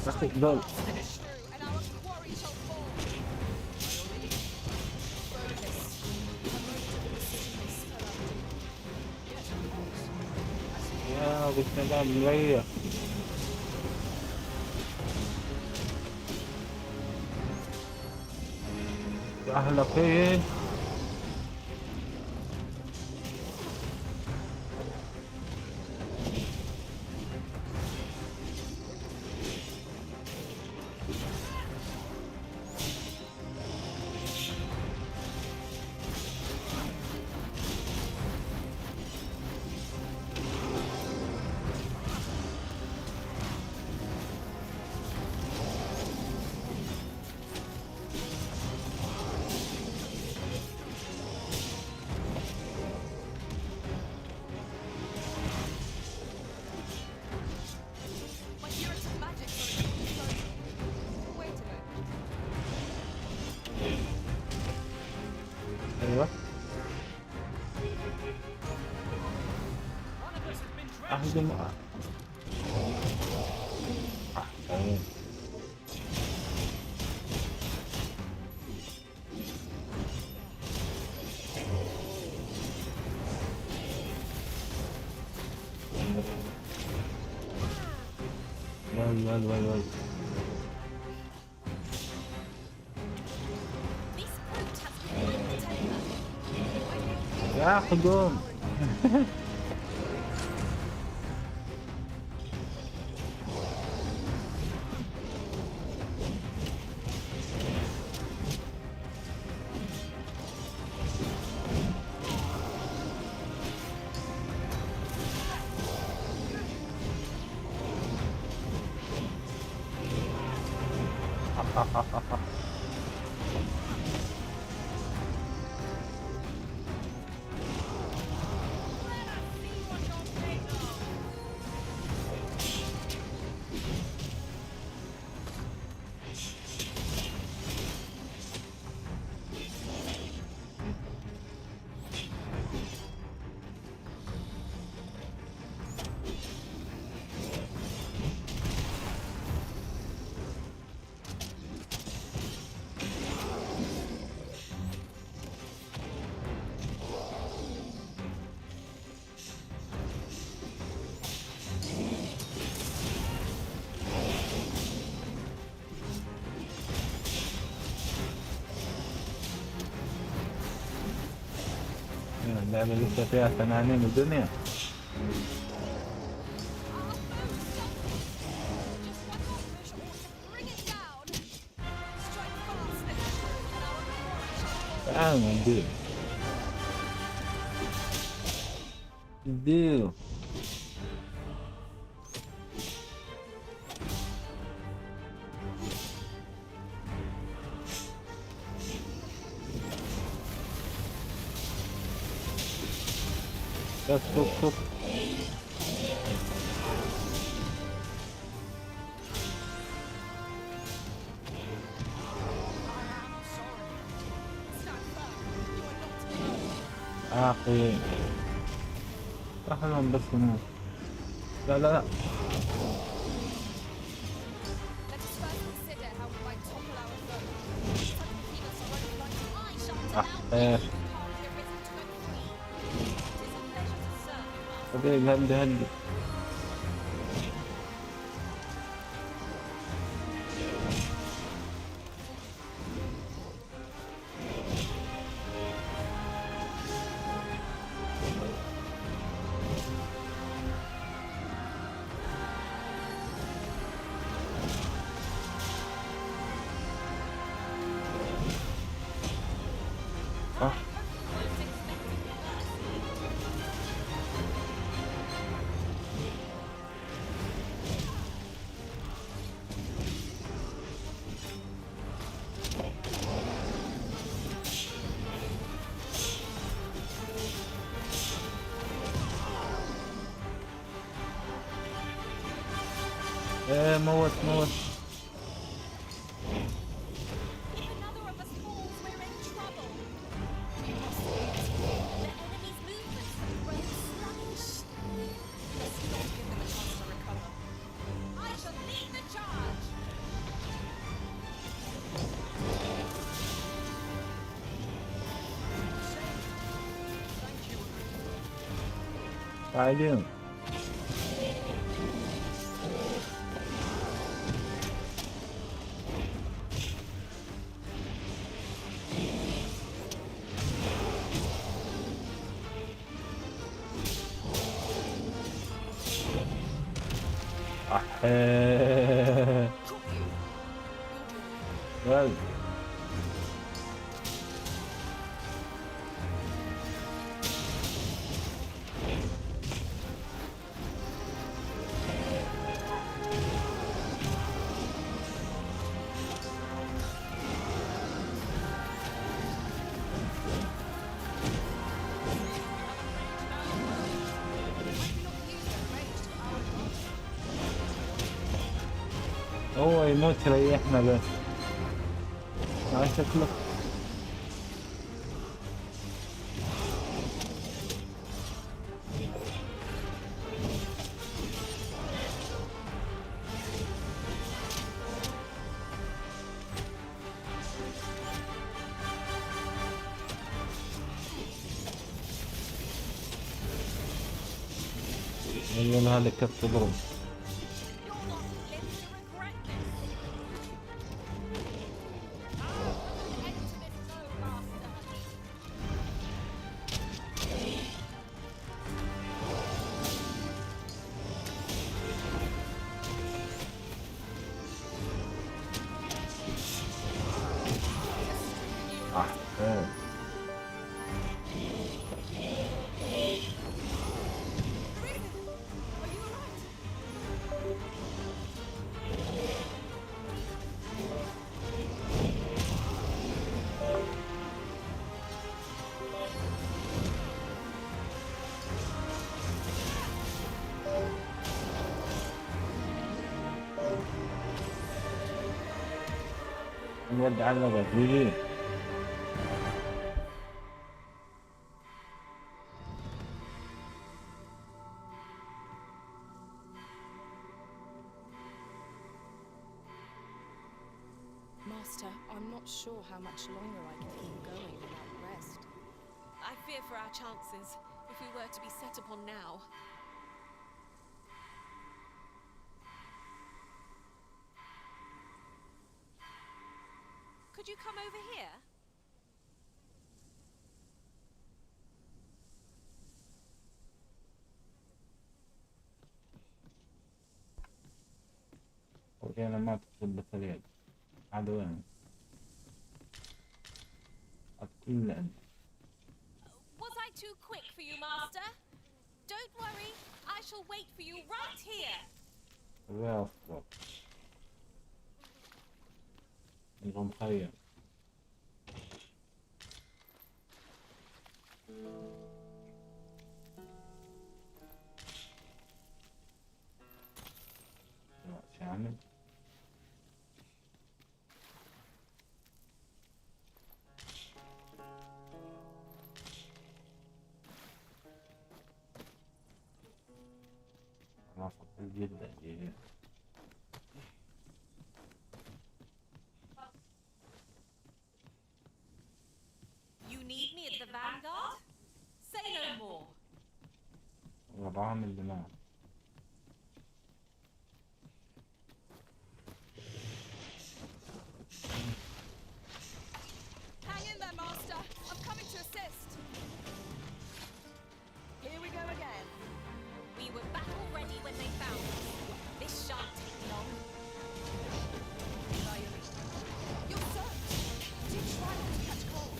أخي ضل. يا ابو السلام مريح. يا اهلا فين. ايوه اهجم. احسن. وال يا قدوم. اللعبة لسه فيها ثنانين الدنيا. تعال ندير ندير بس شوف أخي أحلم بس نموت. لا لا لا هدي هدي. صح ايه موت موت. بعدين well. هو يموت يريحنا بس ما شكله. يقول هذا كف تضرب. اليد علقت جي. Master, I'm not sure how much longer I can keep going without rest. I fear for our chances if we were to be set upon now. Could you come over here? أنا ما تثبت اليد. هذا وين؟ أتكلم. Was I too quick for you, Master? Don't worry, I shall wait for you right here. وين أصبر؟ نبغى مخيم. شامل. رافض جدا جدا. You need me at the vanguard? Say no more. الرامي اللي معه. Hang in there, Master. I'm coming to assist. Here we go again. We were battle ready when they found us. This shan't take long. You're soaked. Did you try not to catch cold?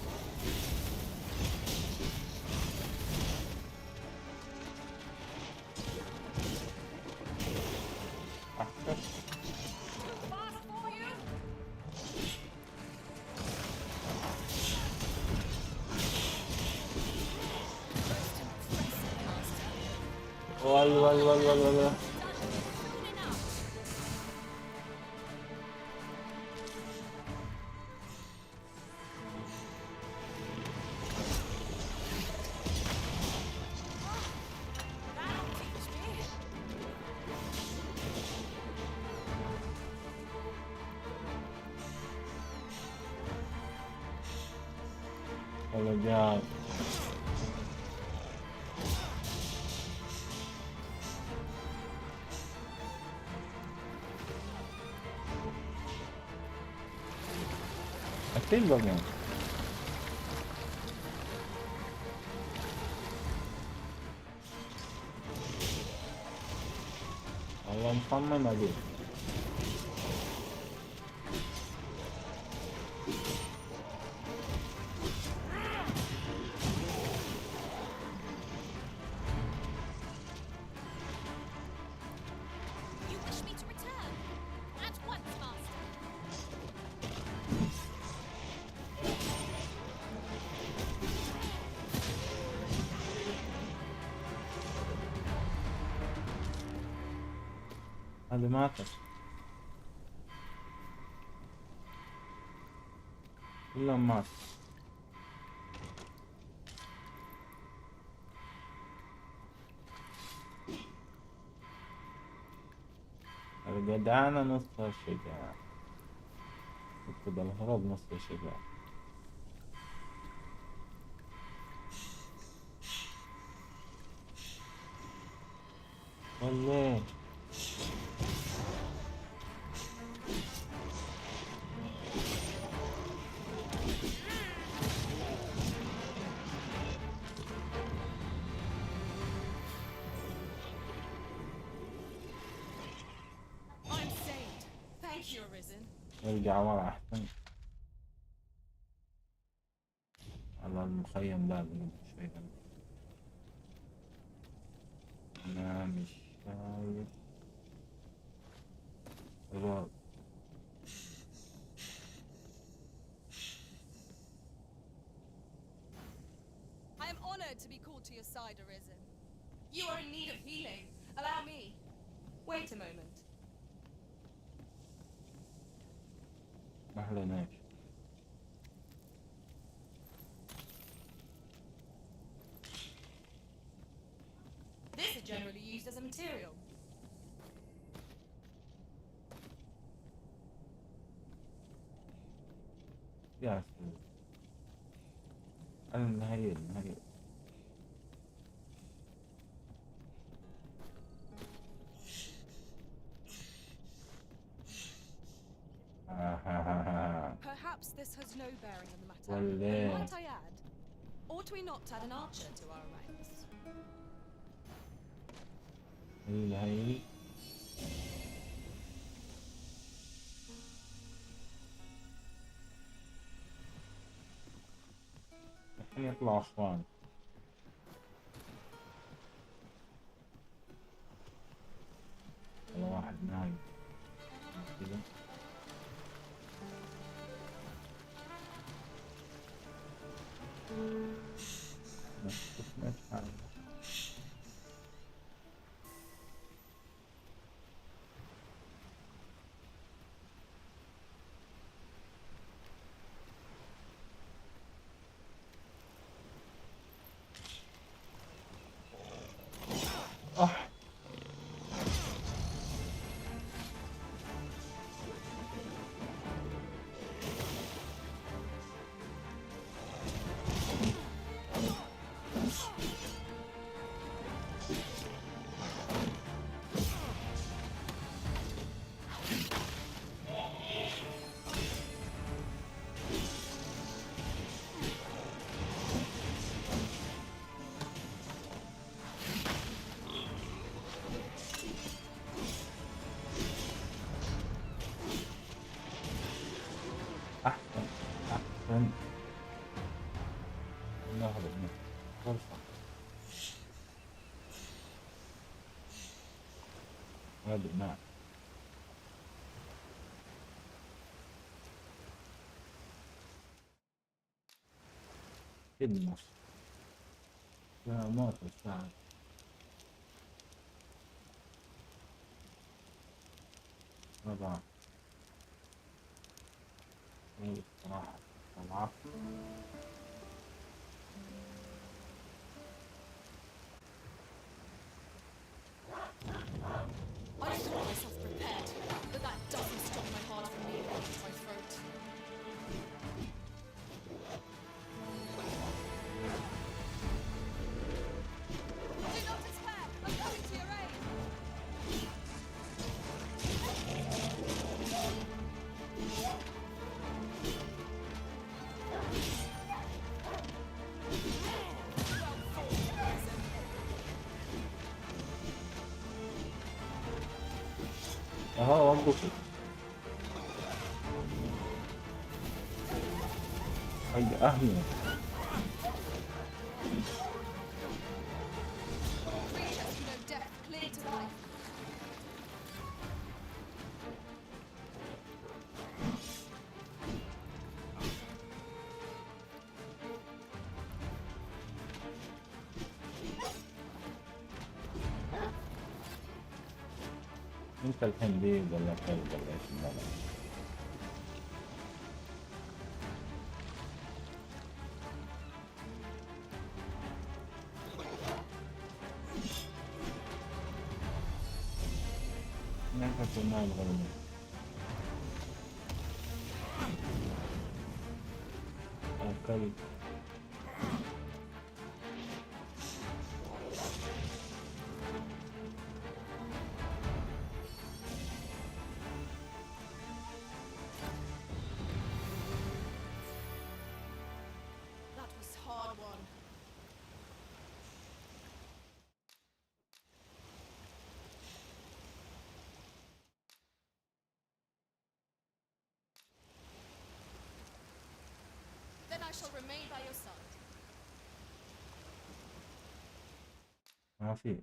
Too fast for you? Most impressive, Master. وال Soon enough. That'll teach me. الرجال. أكيد بقى. والله مصمم أجيب. You wish me to return? At once, Master. هذا ماتت. كلهم مات. الجدعنة نص الشجاعة. اكتب الهرب نص الشجاعة. والله I'm saved. Thank you, Arisen. ارجع ورا أحسن. على المخيم لازم شوي. أنا مش شايف. الرعب. I am honored to be called to your side, Arisen. You are in need of healing. Allow me. Wait a moment. ما حليناش. This is generally used as a material. يا سيدي. النهاية النهاية. Perhaps this has no bearing on the matter. Well, Might I add? Ought we not add an archer to our ranks? النهاية. يطلعوا اخوان. والله واحد نايم كذا. بس ما حاجة. أحسن أحسن. نهرب منه فرصة. هذا نعم. كدمة. لا موت الساعة. طبعا. الصراحة طبعا. I thought myself prepared, but that doesn't stop my heart from beating against my throat. Do not despair! I'm coming to your aid! أها وقفوا. حق أهلي. Creatures who know death cling to life. أنت الحين بيض ولا كلب ولا إيش النظام؟ نفس ما أبغى منه. الكلب. That was hard won. Then I shall remain by your side. ما في.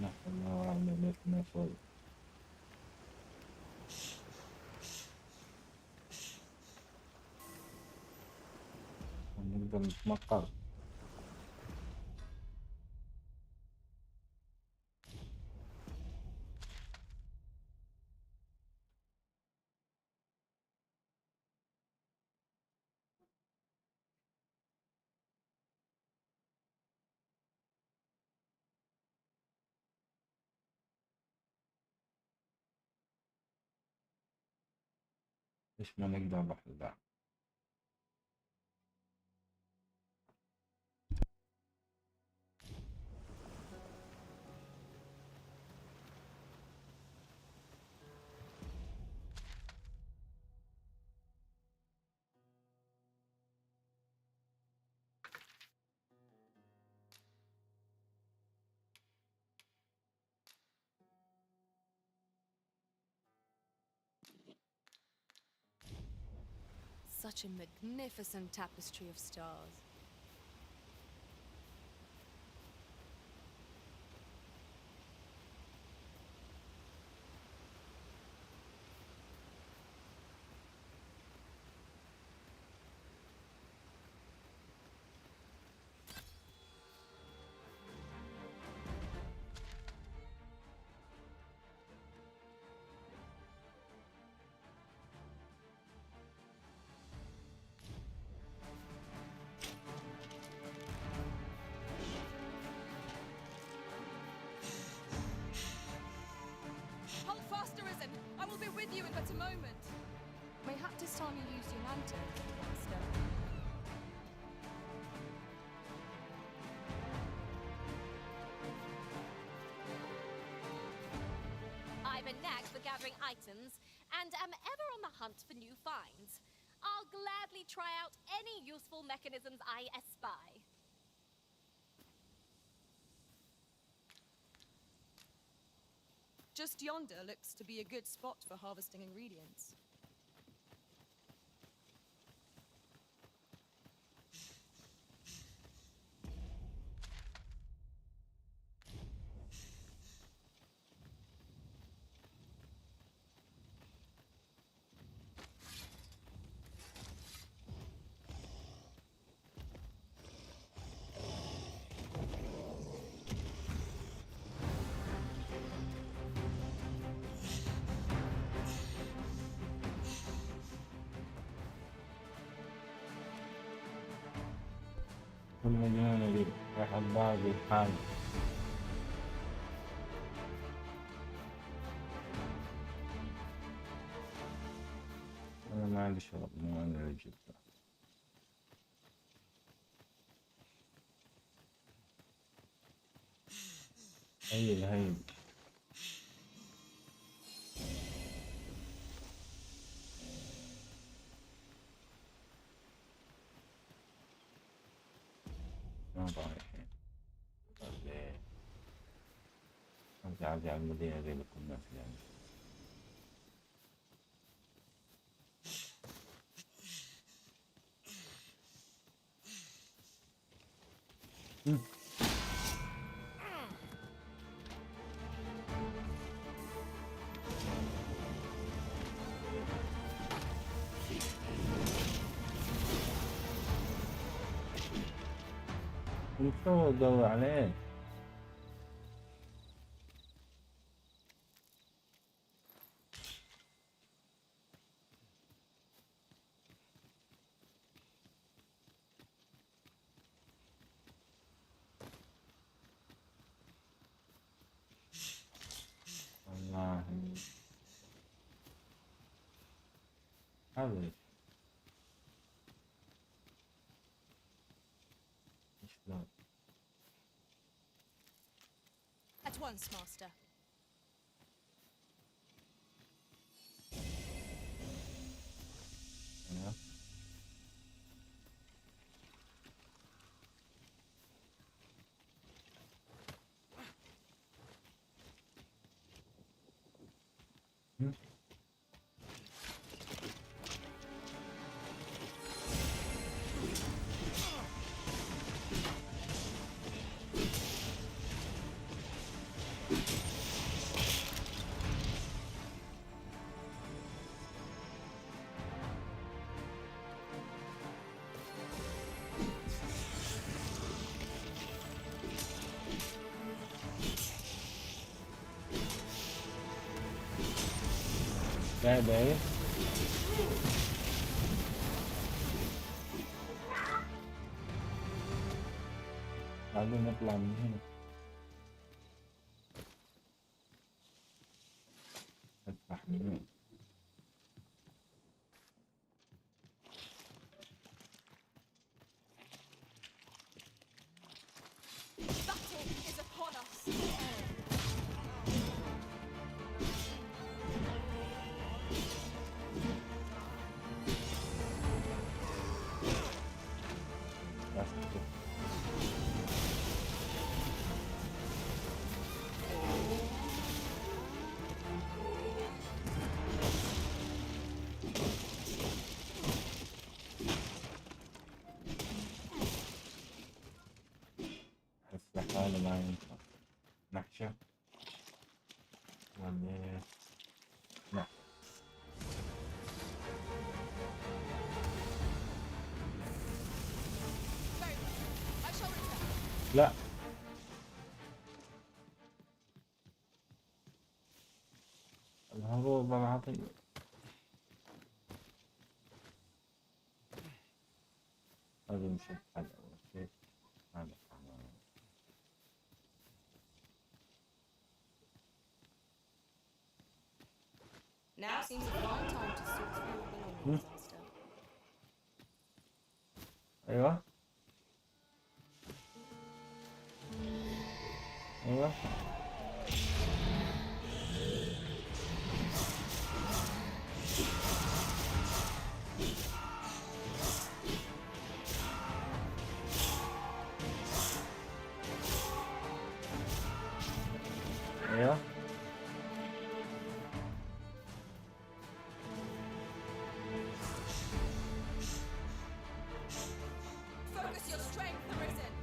نحن الله أعلم ليش ما يصير. نقدر نتمطر. ليش ما نقدر نروح للبعض؟ Such a magnificent tapestry of stars. Hold fast, Arisen! I will be with you in but a moment. Mayhap this time you use your lantern, Master. I've a knack for gathering items and am ever on the hunt for new finds. I'll gladly try out any useful mechanisms I espy. Just yonder looks to be a good spot for harvesting ingredients. المجنون دي راح الباقي الحال. أنا ما عندي شرب، ما عندي رجل. هي ما رايحين. ارجع على المدينة زي ما كنا يعني. شو تدور عليه؟ الله هذا شلون؟ At once, Master. Yeah. لعبة بعدين نطلع من هنا نفتح من هنا Battle is upon us! هذا ما ينفع. نحشة ولا لا. لا الهروب العظيم. هذا مش الحل أول شيء. هذا Now seems a fine time to sort through your belongings, Master. أيوه أيوه أيوه Focus your strength, Arisen!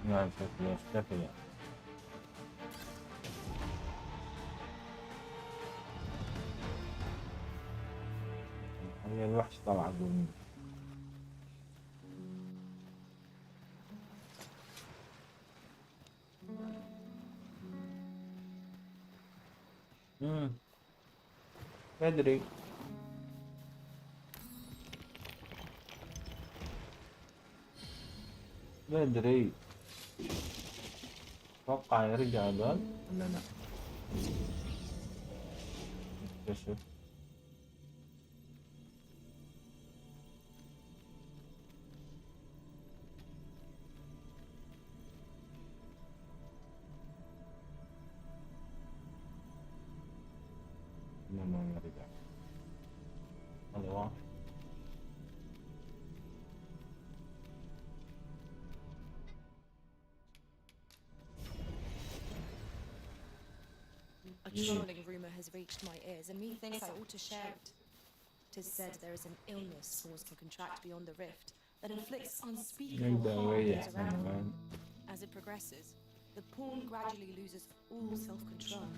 نعم شكله يختفي يعني. هي الوحش طلع قوي. بدري بدري. اتوقع يرجع هذول ولا لا؟ نكتشف. لا ما يرجع. هذا واحد. A troubling rumor has reached my ears, and methinks I ought to share it. 'Tis said there is an illness caused to contract beyond the rift that inflicts unspeakable harm on those around it. As it progresses, the pawn gradually loses all self-control,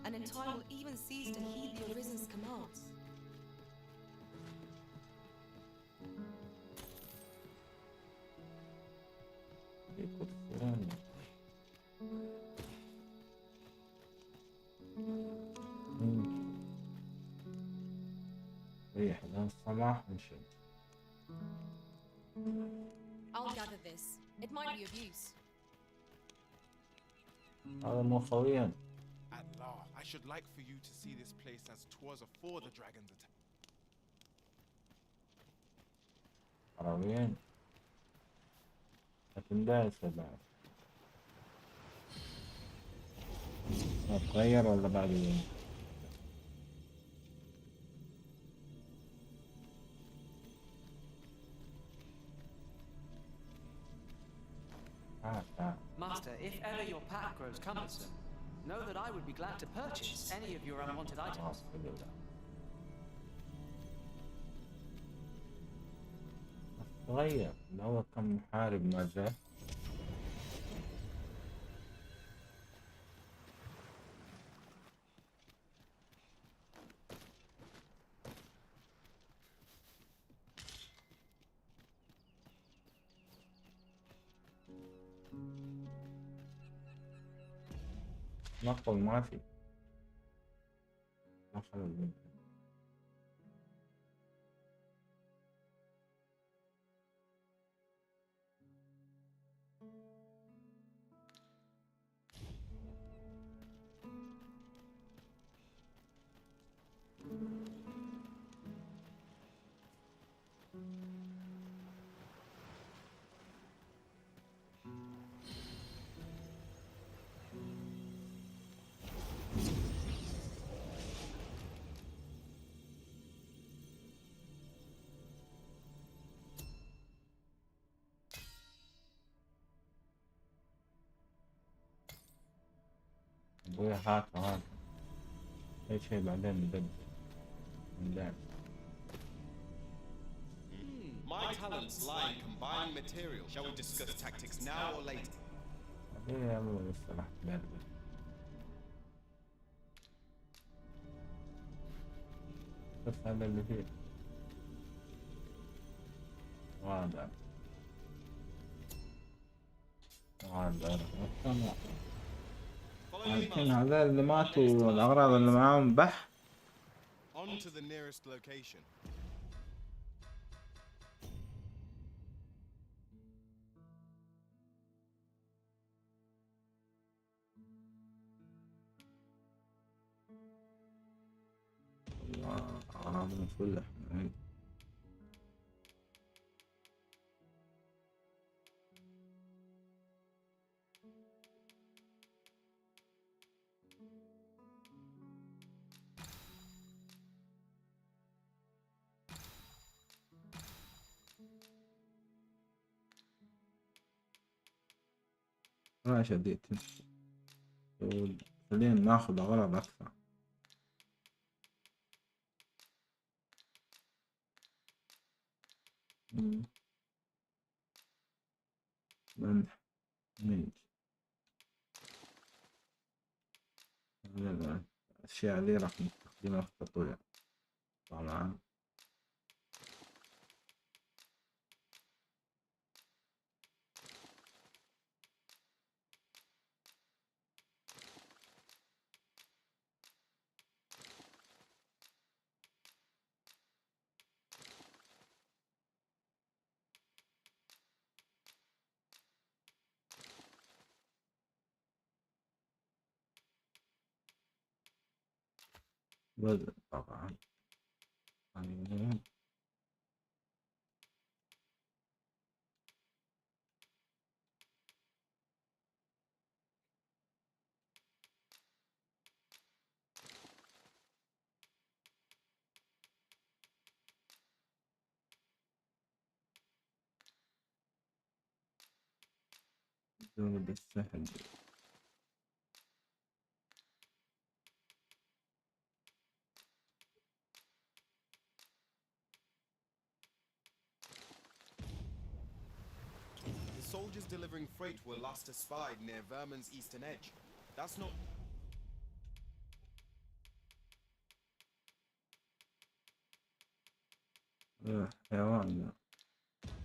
and in time will even cease to heed the Arisen's commands. ريح لين الصباح ونشوف. I'll gather this. It might be of use. هذا مو خويا. Allah, I should like for you to see this place as 'twas afore the dragon's attack. عربيين. لكن دايسة بعد. تغير ولا بعد يوم؟ Master, if ever your path grows cumbersome, know that I would be glad to purchase any of your unwanted items. تغير. الأول كان محارب ما جاء. نقل ما في. نقل البنت. ابوي هات اي شيء بعدين نبدل اللعب. My talents lie in combining materials. Shall we discuss tactics now or later? ابوي يا ابوي لسه راح تبدل. بس هذا اللي فيه واضح لكن هذا اللي ماتوا والأغراض اللي معاهم بح. On to the nearest location. أغراض مفلح. ما شديت. خلينا ناخذ أغراض أكثر. ملح ميج الأشياء اللي راح نستخدمها في التطوير طبعا. بدء طبعا. بالسهل. The soldiers delivering freight were last espied near Vermin's eastern edge. That's not... حيوان ذا.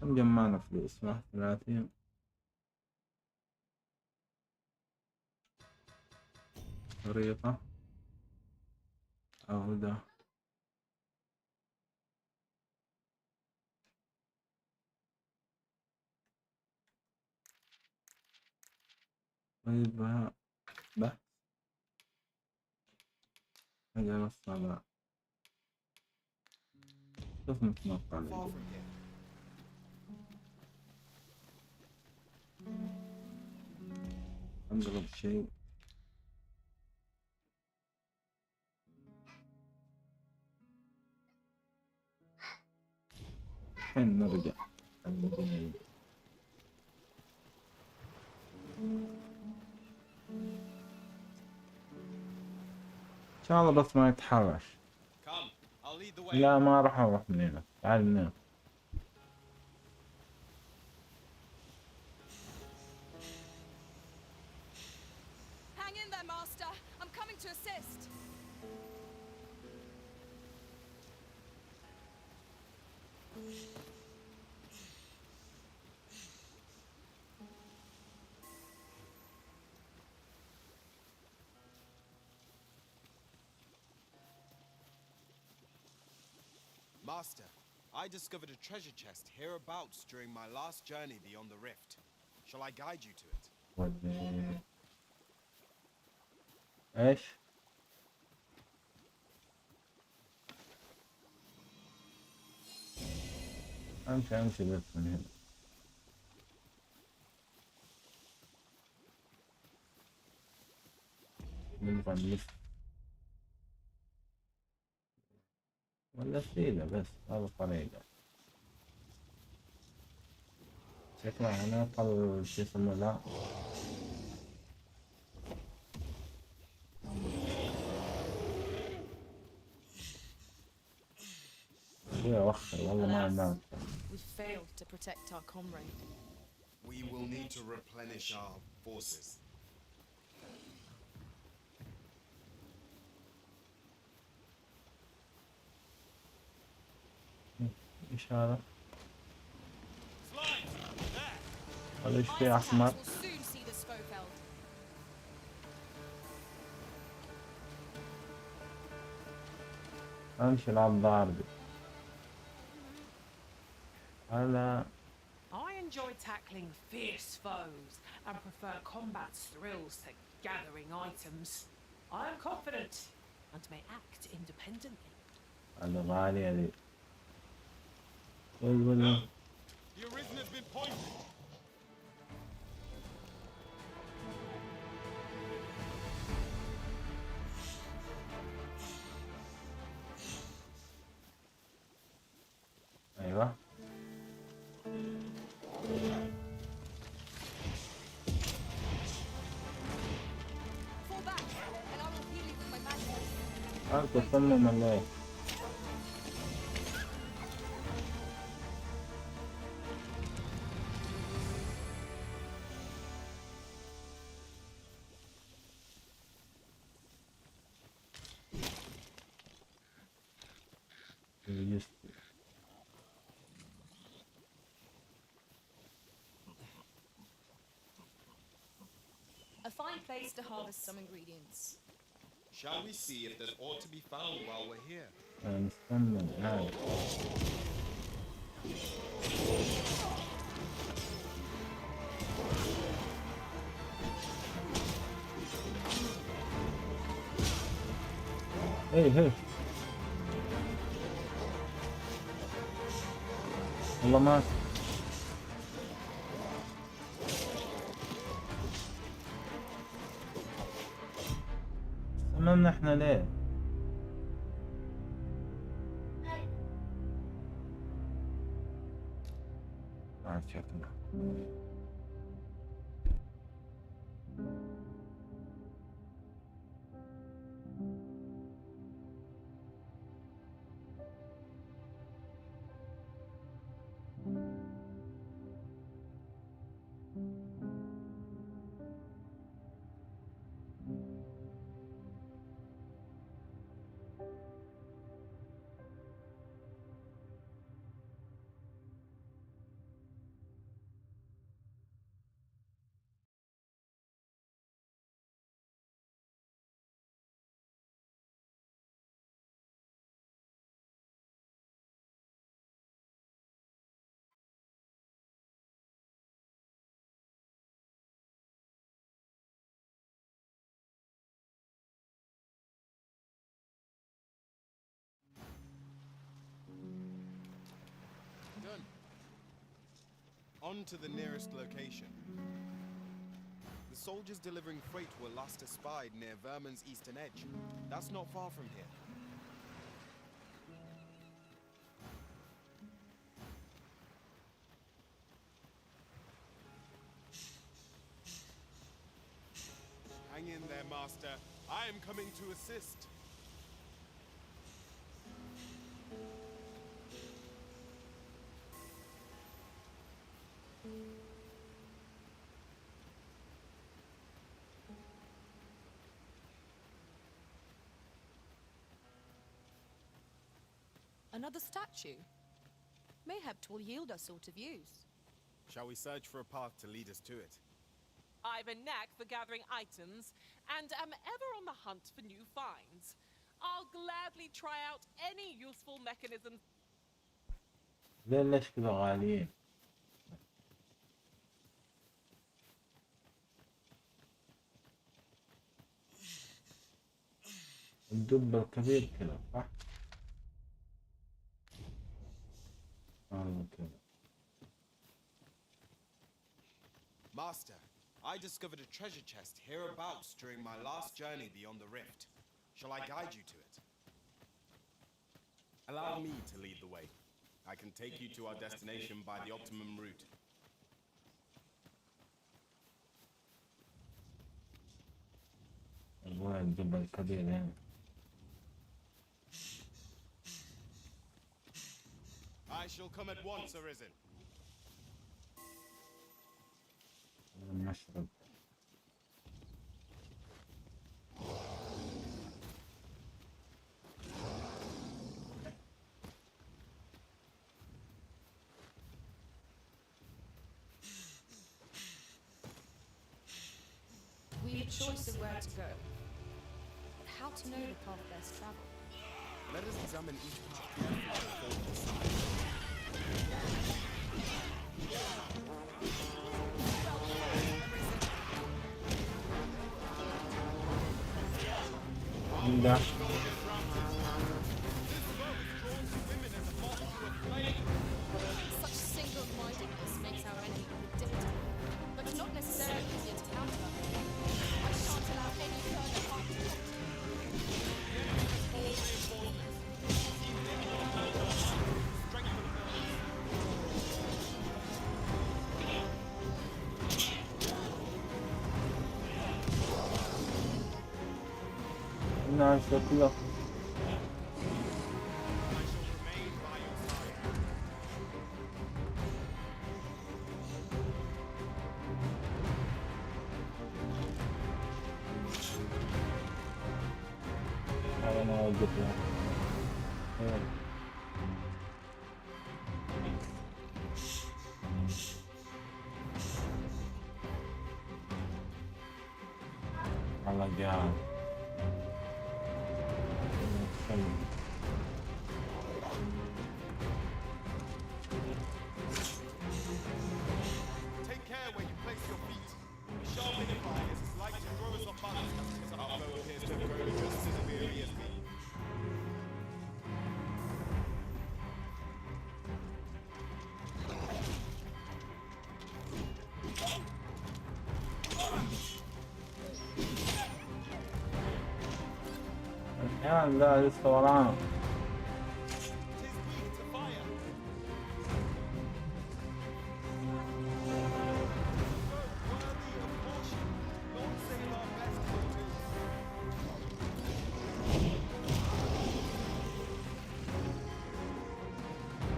كم جمعنا فلوس؟ 31. خريطة عودة. طيب بحث حاجة بس على شوف نتنقل Far from here. أقرب شيء. الحين نرجع المدينة. إن شاء الله بس ما يتحرش. Come, I'll lead the way. لا ما راح أروح من هنا. تعال من هنا. Hang in there, Master. I'm coming to assist. Master, I discovered a treasure chest hereabouts during my last journey beyond the rift. Shall I guide you to it? إيش؟ أمشي بس من هنا. نبغى نلف ولا سيدة بس هذا الطريقة. شكلها هنا طل شو اسمه ذا. يا وخر والله ما نام. We failed to protect our comrade. We will need to replenish our forces. ايش هذا؟ هذا ايش Our فيه احمر؟ attacks will soon see the Scofeld. امشي العب ضاربي. هذا I enjoy tackling fierce foes and prefer combat's thrills to gathering items. I am confident and may act independently. هذا غالي هذي. The Arisen has been poisoned. ايوه. Fall back, and I will heal you with my magic. انت تصمم ولا ايه؟ A fine place to harvest some ingredients. Shall we see if there's ought to be found while we're here? نصمم هذا. هي والله ما صممنا احنا ليه؟ شكله Done. On to the nearest location. The soldiers delivering freight were last espied near Vermin's eastern edge. That's not far from here. Hang in there, Master. I am coming to assist. Another statue. Mayhap 'twill yield us sort of use. Shall we search for a path to lead us to it? I've a knack for gathering items and am ever on the hunt for new finds. I'll gladly try out any useful mechanisms. ليش كذا غاليين؟ الدب الكبير كذا صح؟ كذا. Master, I discovered a treasure chest hereabouts during my last journey beyond the rift. Shall I guide you to it? Allow me to lead the way. I can take you to our destination by the optimum route. وين الدب الكبير هنا؟ I shall come at once, Arisen. المشرب. We've a choice of where to go. But how to know the path best travel? Let us examine each path carefully before we decide. لا. Such single-mindedness makes our enemy predictable, but not necessarily easier to counter. I shan't allow any further harm to come to you. لا شكله. أنا أوقف له. الله جاب. Take care where you place your feet. The sharp fire is as like to throw us off balance as our foe appears to have grown just as weary as we. الحين لا لسه ورانا.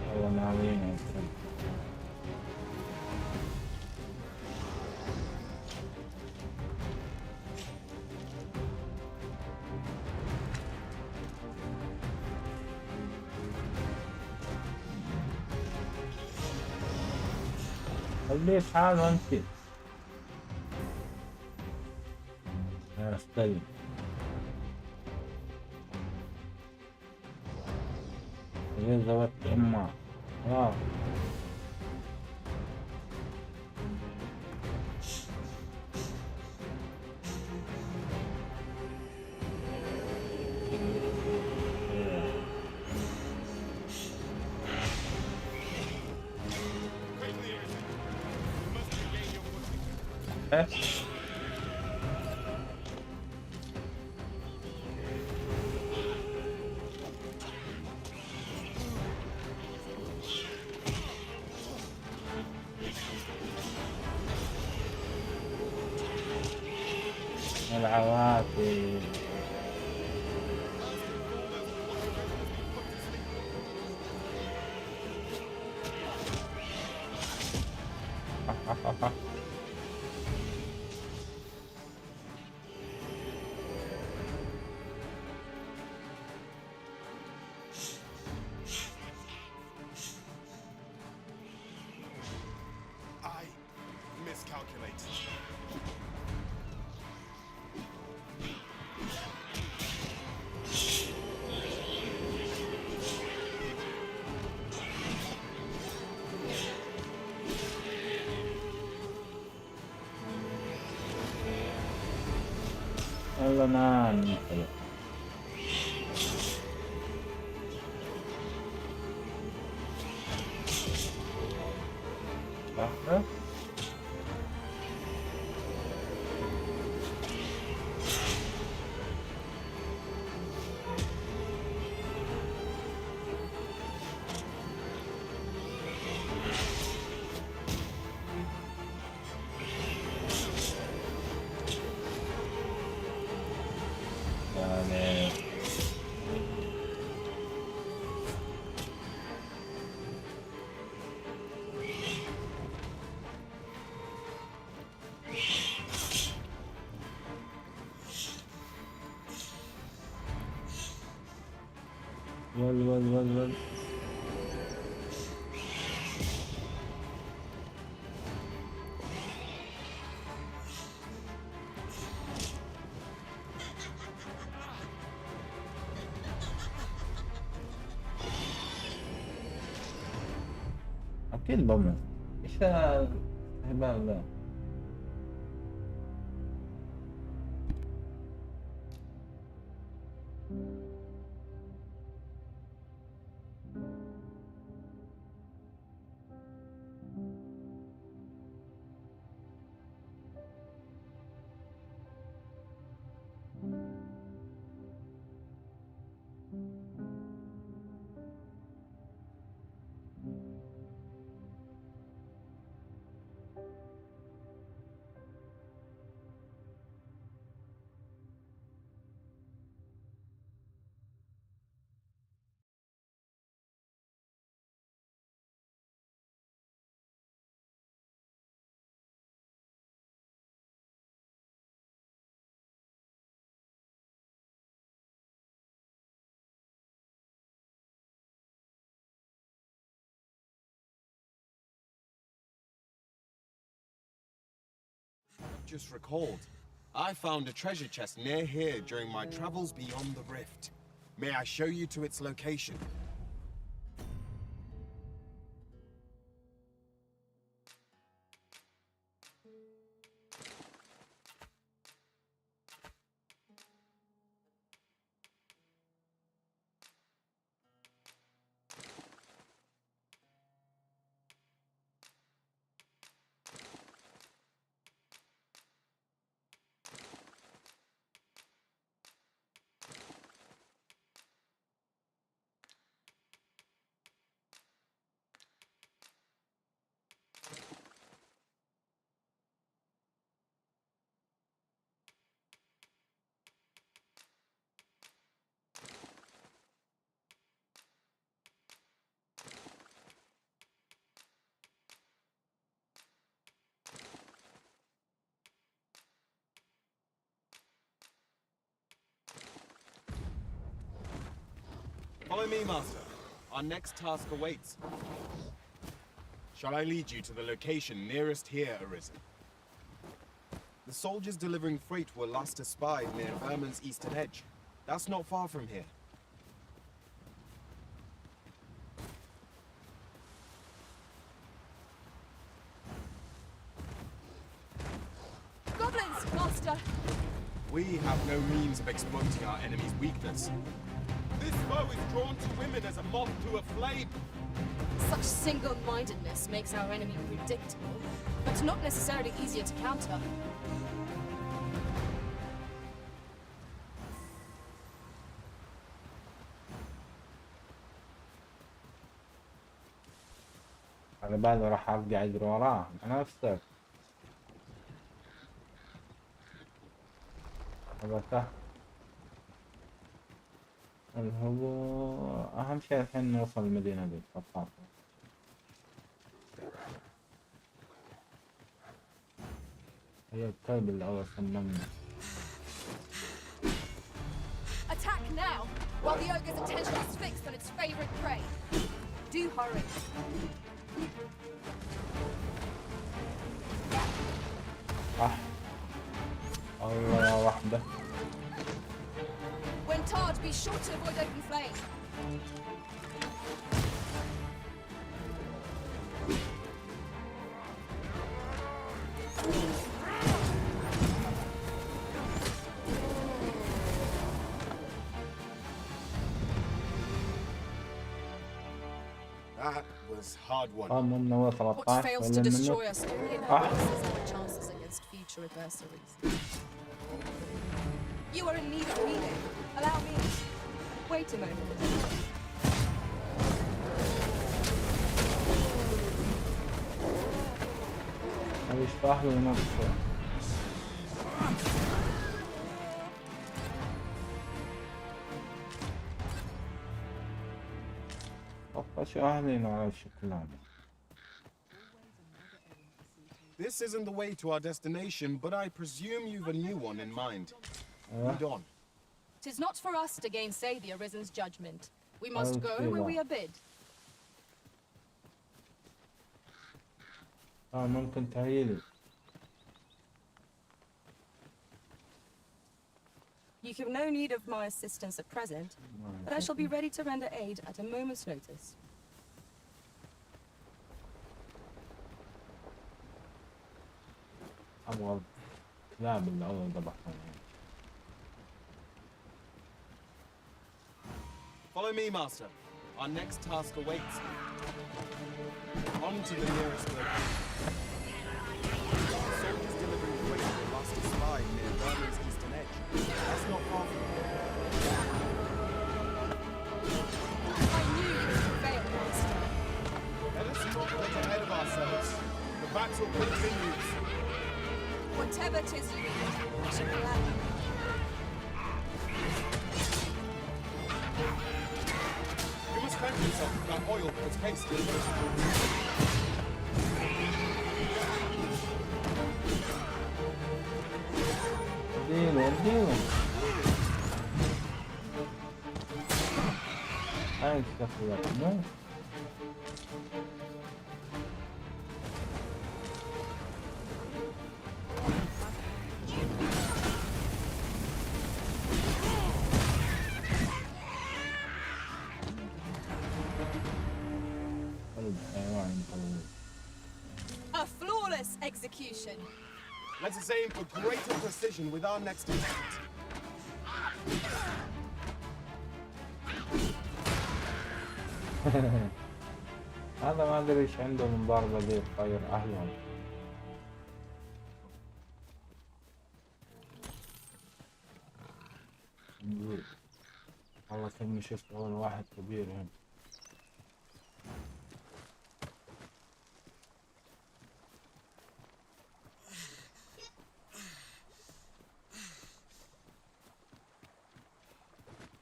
والله ناويين يا كلب. خليه في حاله انت. يا استلم. ليه زودت امه؟ خلاص. العوافي. I miscalculated. يلا نام. صح؟ يعني ول. اكيد بموت. ايش الهبال ذا؟ Just recalled. I found a treasure chest near here during my travels beyond the rift. May I show you to its location? Follow me, Master. Our next task awaits. Shall I lead you to the location nearest here, Arisen? The soldiers delivering freight were last espied near Vermin's eastern edge. That's not far from here. Goblins, Master! We have no means of exploiting our enemy's weakness. This bow is drawn to women as a moth to a flame. Such single-mindedness makes our enemy predictable, but not necessarily easier to counter. على بالي راح ارجع اجري وراه نفسك. هذا سهل. الهبوط اهم شيء الحين نوصل المدينة دي فقط. هي الكلب اللي اول صممنا. Attack now, while the ogre's attention is fixed on its favorite prey. Do hurry. الله يا وحدة. When tarred, be sure to avoid open flame. That was hard one. من أول What 13 fails to destroy us only enhances our chances against future adversaries. You are in need of healing. Allow me. Wait a moment. هذا يشطح له نفسه. شو أهلنا على الشكل هذا. This isn't the way to our destination, but I presume you've a new one in mind. Lead on. 'Tis not for us to gainsay the Arisen's judgment. We must go where we are bid. ممكن تعيلي. You have no need of my assistance at present, but I shall be ready to render aid at a moment's notice. أبغى لا بالأول ذبحتني. Follow me, Master. Our next task awaits. On to the nearest location. Soldiers delivering freight were lost a spy near Vermon's eastern edge. That's not far from here. I knew you would fail, Master. Let us not get ahead of ourselves. The battle continues. Whatever 'tis you need, I shall gladly. You must cleanse yourself with that oil that was pasted. اديله. هاي الشخصيات مو A flawless execution. Let us aim for greater precision with our next attempt. هذا ما ادري ايش عنده المضاربة دي الطير اهون. والله كأني شفت اول واحد كبير هنا.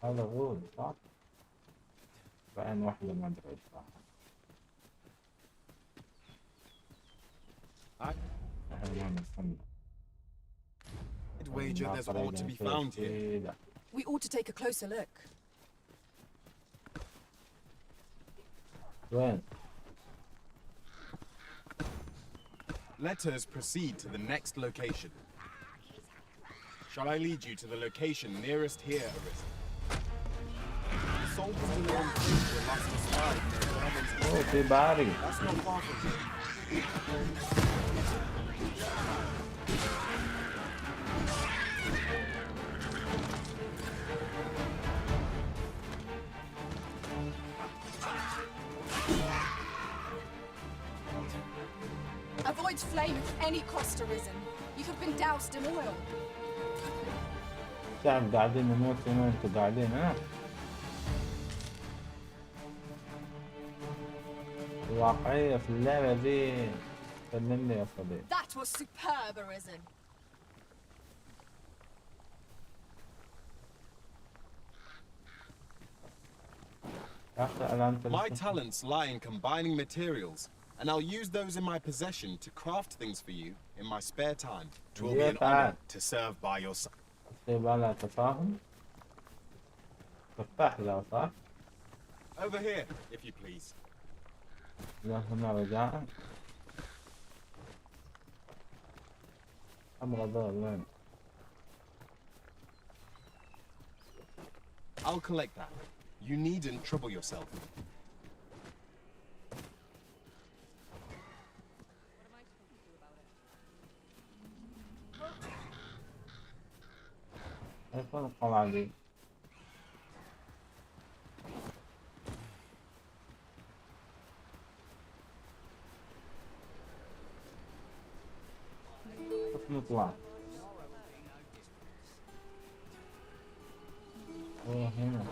هذا غول صح؟ بعين واحدة ما ادري ايش صح. I'd wager there's ought to be found here. We ought to take a closer look. وين؟ Let us proceed to the next location. Shall I lead you to the location nearest here, Arisen? The soldiers delivering freight were lost to spy near Vermon's eastern اوه في باري. That's not far from here. Avoid flame at any cost, Arisen. You have been doused in oil. شعب قاعدين نموت هنا انتوا قاعدين ها؟ الواقعية في اللعبة دي سلمني يا صديقي. That was superb, Arisen. يا أخي علامة My talents lie in combining materials, and I'll use those in my possession to craft things for you in my spare time. It will be an honor to serve by your side. يبغى لها تفاهم. تفتح له صح؟ Over here, if you please. لا هنا رجاء. أبغى دول وين؟ I'll collect that. You needn't trouble yourself. كيف القلعة دي؟ كيف نطلع؟ أوه هنا.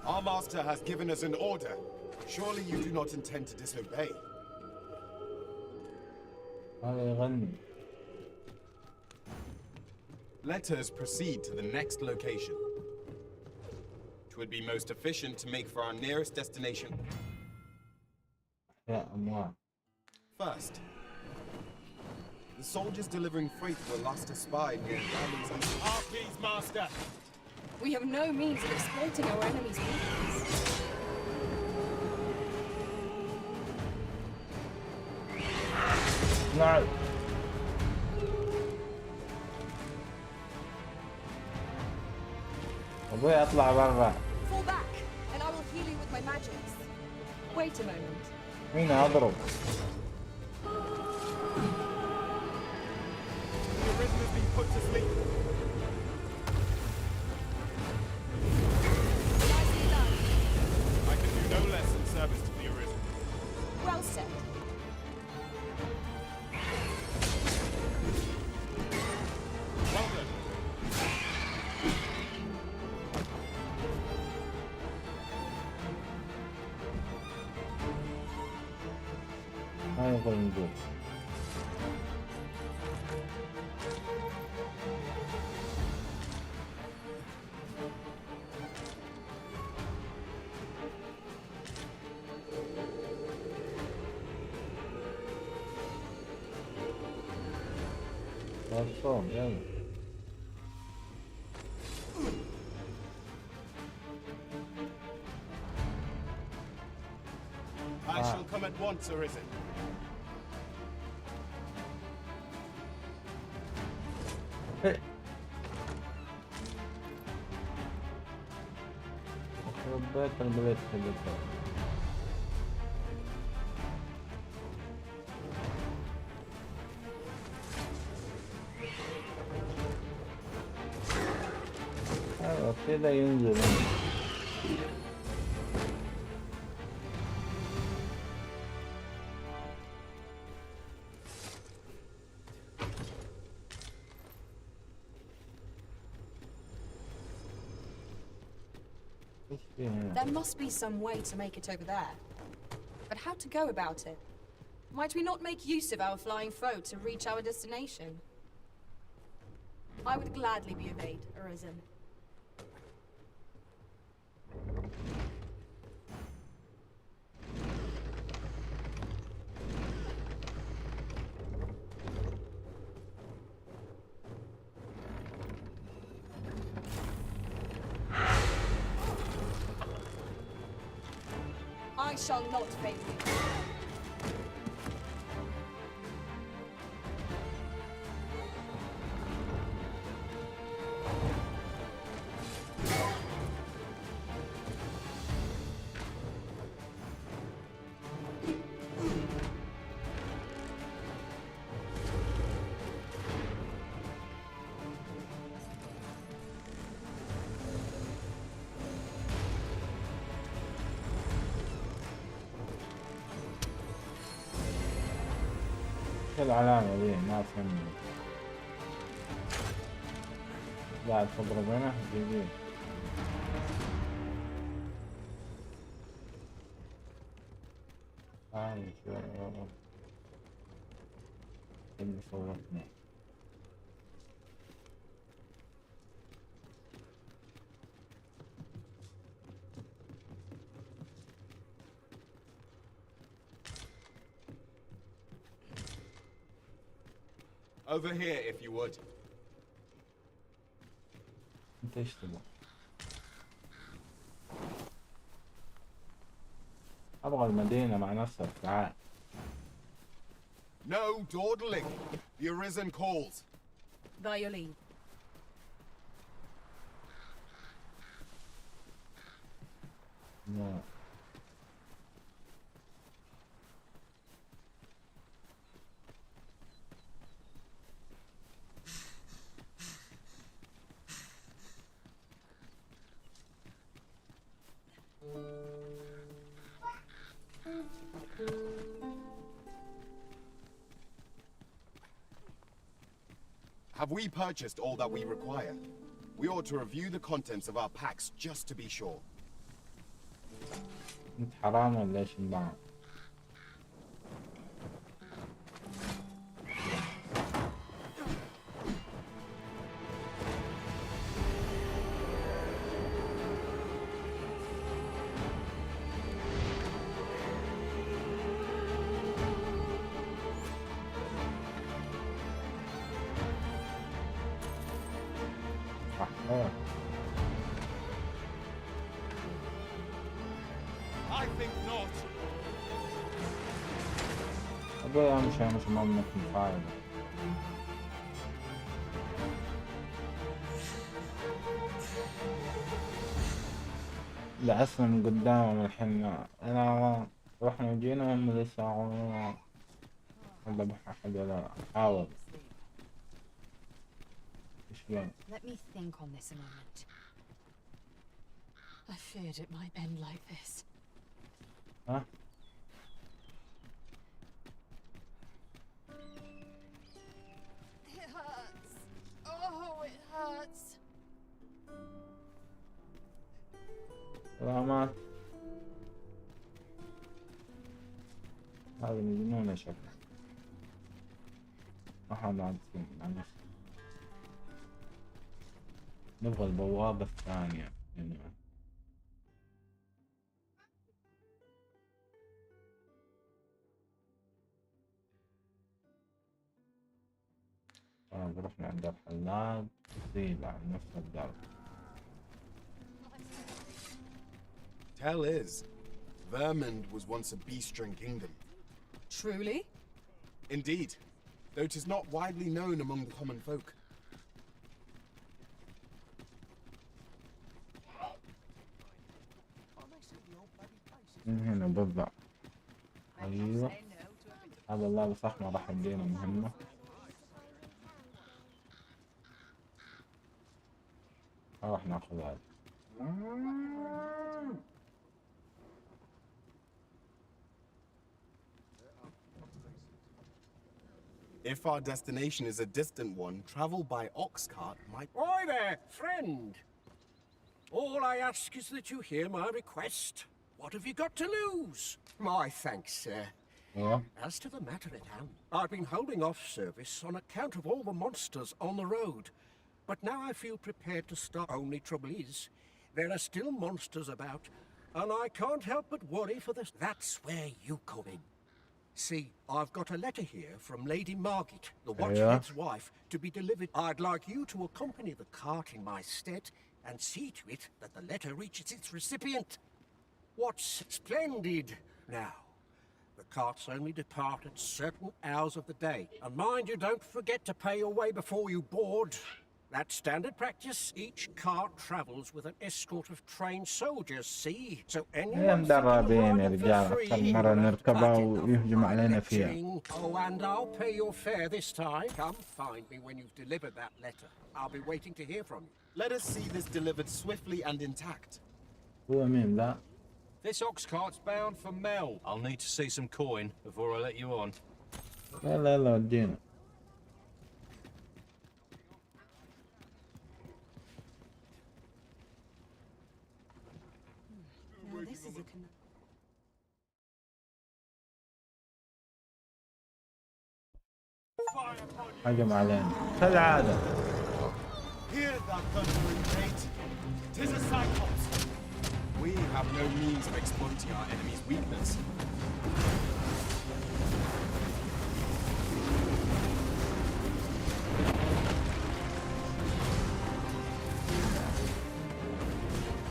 Our master has given us an order. Surely you do not intend to disobey. هذا يغني. Let us proceed to the next location. It would be most efficient to make for our nearest destination. يا أموال. First, the soldiers delivering freight were lost to spy near Vermon's eastern. Please, master. We have no means of exploiting our enemies' weakness. نعم. ابوي اطلع برا. Fall back, and I will heal you with my magics. Wait a moment. مين اضرب؟ The Arisen has been put to sleep. Nicely done. I can do no less in service to the Arisen. Well said. Well done. ما يقدر نقول. خلصان يلا. I shall come at once, Arisen. ربيت البلد حقتها. ايوه كده ينزل. There must be some way to make it over there. But how to go about it? Might we not make use of our flying foe to reach our destination? I would gladly be obeyed, Arisen. I shall not fail you. شو العلامة ذي ما فهمت. قاعد تضرب هنا جميل. شو اللي صورتنا. Over here, if you would. انت ايش تبغى؟ ابغى المدينة مع نفسك تعال. No dawdling. The Arisen calls. By your leave. No. Have we purchased all that we require? We ought to review the contents of our packs just to be sure. انت حرام ولا ايش النظام؟ think not. أبوي أهم شيء مش مهمة الفايدة. لعسنا من قدامهم الحين، أنا رحنا وجينا هم لسه ذبح أحد ولا حاول. إيش Let me think on this a moment. I feared it might end like this. ها؟ It hurts. Oh, it hurts. سلامات. هذه مجنونة شكلها. ما حد عاد يعني. نبغى البوابة الثانية يعني. رحنا عند الحلاق زي بعد نفس الدرب. Tell is, Vermund was once a beast-ring kingdom. Truly? Indeed, though it is not widely known among the common folk. من هنا بالضبط. أيوة هذا اللابس أحمر راح يدينا مهمة. راح ناخذ هذا. If our destination is a distant one, travel by ox cart might... Oi there, friend! All I ask is that you hear my request. What have you got to lose? My thanks, sir. Yeah. As to the matter at hand, I've been holding off service on account of all the monsters on the road. But now I feel prepared to start. Only trouble is, there are still monsters about, and I can't help but worry for this. That's where you come in. See, I've got a letter here from Lady Margit, the Watchhead's wife, to be delivered. I'd like you to accompany the cart in my stead and see to it that the letter reaches its recipient. What's splendid? Now, the carts only depart at certain hours of the day. And mind you, don't forget to pay your way before you board. That's standard practice. Each cart travels with an escort of trained soldiers, see? So anyone مدربين يا رجال، أكثر مرة نركبها ويهجم علينا فيها. Oh, and I'll pay your fare this time. Come find me when you've delivered that letter. I'll be waiting to hear from you. Let us see this delivered swiftly and intact. هو مين ذا؟ This ox cart's bound for Mel. I'll need to see some coin before I let you on. يلا يلا ودينا. هجم علينا كالعادة. Hear that thundering gate. 'Tis a cyclops. We have no means of exploiting our enemy's weakness.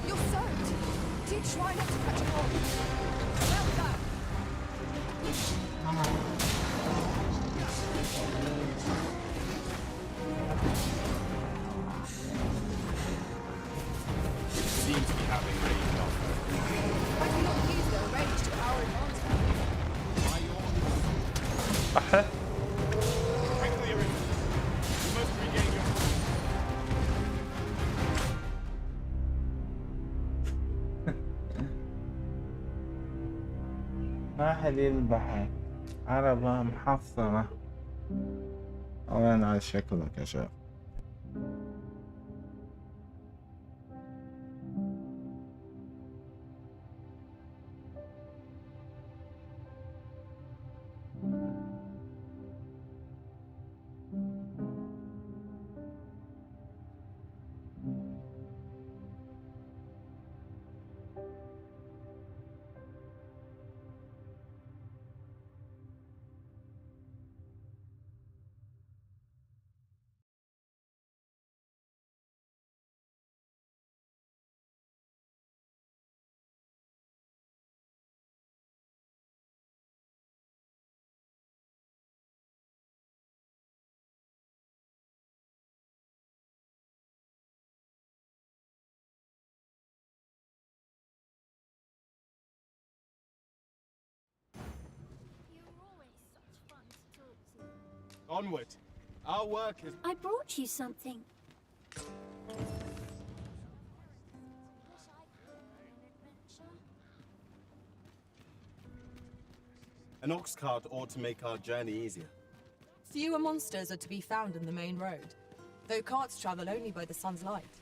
You're soaked. Do try not to catch a cold. Well done. Seems to be having a enough. I cannot use their rage to our advantage. Quickly, you must regain your... ما حد يذبحه. عربة محصنة. وين على شكلك يا شيخ؟ Onward. Our work is... I brought you something. An ox cart ought to make our journey easier. Fewer monsters are to be found in the main road, though carts travel only by the sun's light.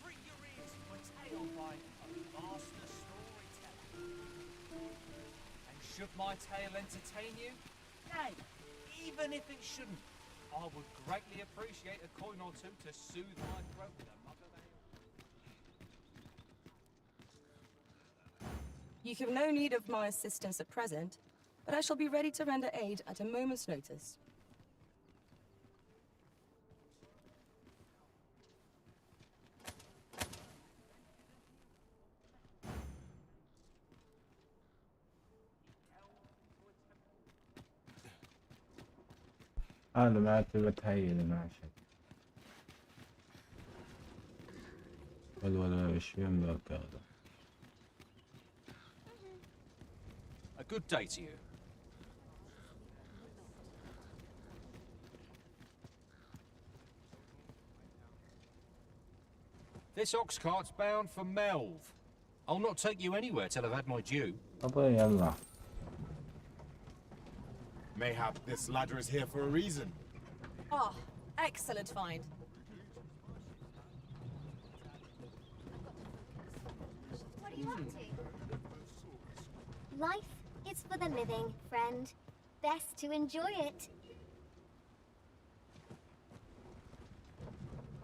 Treat your ears to a tale by a master storyteller. And should my tale entertain you? Nay, even if it shouldn't, I would greatly appreciate a coin or two to soothe my throat with a mug of ale. You have no need of my assistance at present, but I shall be ready to render aid at a moment's notice. هذا ما بتهيل مع شيء ولا ايش يملك هذا. A good day to you. This ox cart's bound for Melv. I'll not take you anywhere till I've had my due. أبا يلا. Mayhap this ladder is here for a reason. Ah, excellent find. What are you up to? Life is for the living, friend. Best to enjoy it.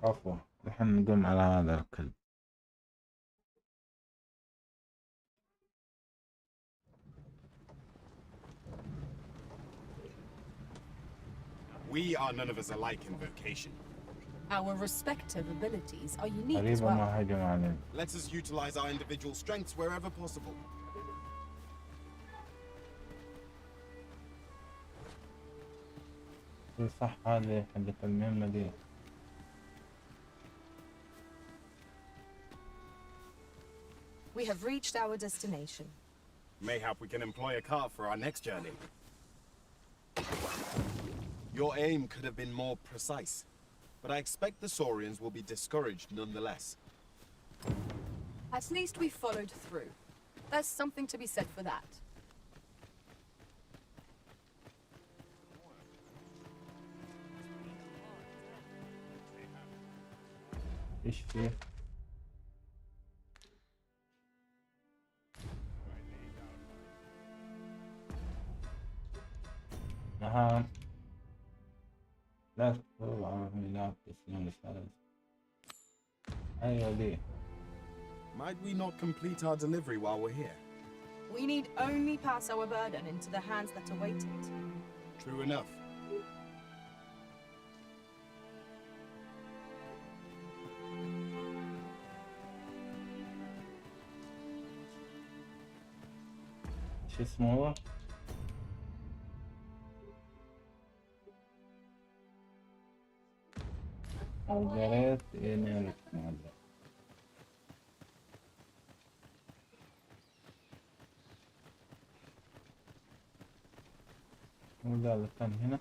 عفوا الحين نقوم على هذا الكلب. We are none of us alike in vocation. Our respective abilities are unique as قريبا well. ما هجم علينا. Let us utilize our individual strengths wherever possible. صح هذه حقت المهمة دي. We have reached our destination. Mayhap we can employ a cart for our next journey. Your aim could have been more precise, but I expect the Saurians will be discouraged nonetheless. At least we followed through. There's something to be said for that. ايش فيه؟ نعم. لا تقول عن تسليم رسالة. أيوة دي. Might we not complete our delivery while we're here? We need only pass our burden into the hands that await it. True enough. شو اسمه هو؟ أو قريت إني معلق. هنا.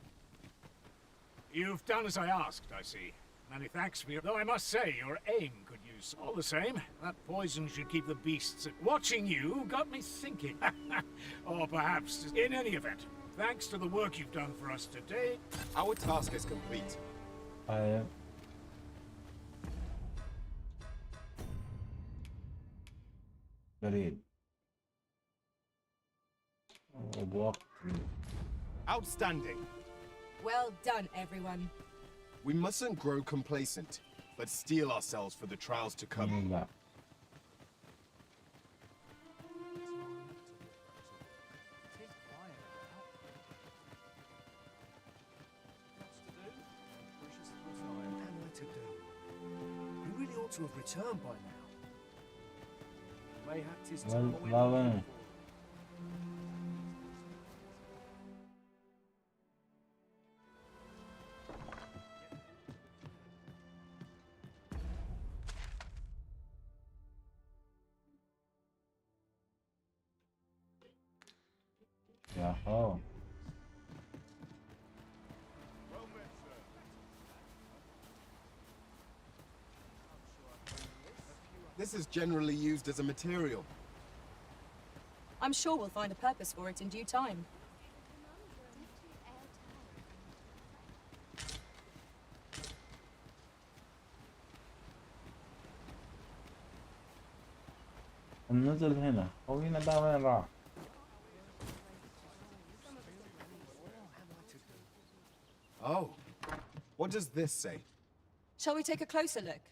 You've done as I asked, I see. Many thanks for your... Though I must say, your aim could use... All the same, that poison should keep the beasts... Watching you got me thinking. Or perhaps... In any event, thanks to the work you've done for us today... Our task is complete. بريد. وبوقت. Outstanding. Well done, everyone. We mustn't grow complacent, but steel ourselves for the trials to come. We really ought to have returned by now. Mayhap 'tis Well, This is generally used as a material. I'm sure we'll find a purpose for it in due time. ننزل هنا خوينا ده وين راح؟ Oh, what does this say? Shall we take a closer look?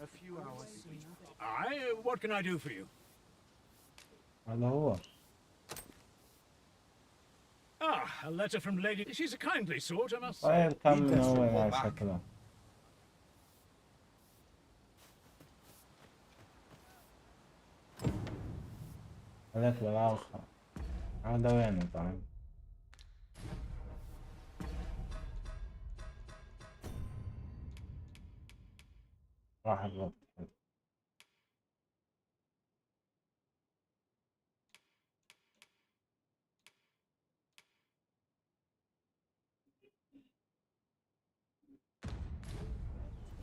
A few hours. What can I do for you? هذا هو. A letter from Lady. She's a kindly sort, I must say. طيب كم من وين على شكله؟ هذاك بالآخر. هذا وينه طيب؟ راح الربط.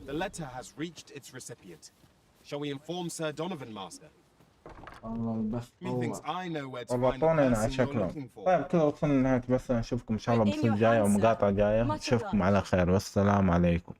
The letter has reached its recipient. Shall we inform Sir Donovan, Master? Methinks I know where to find the ربطوني على person you're شكله. looking for. طيب كذا وصلنا لنهاية بس نشوفكم إن شاء الله بالصورة الجاية ومقاطعة جاية. نشوفكم على خير والسلام عليكم.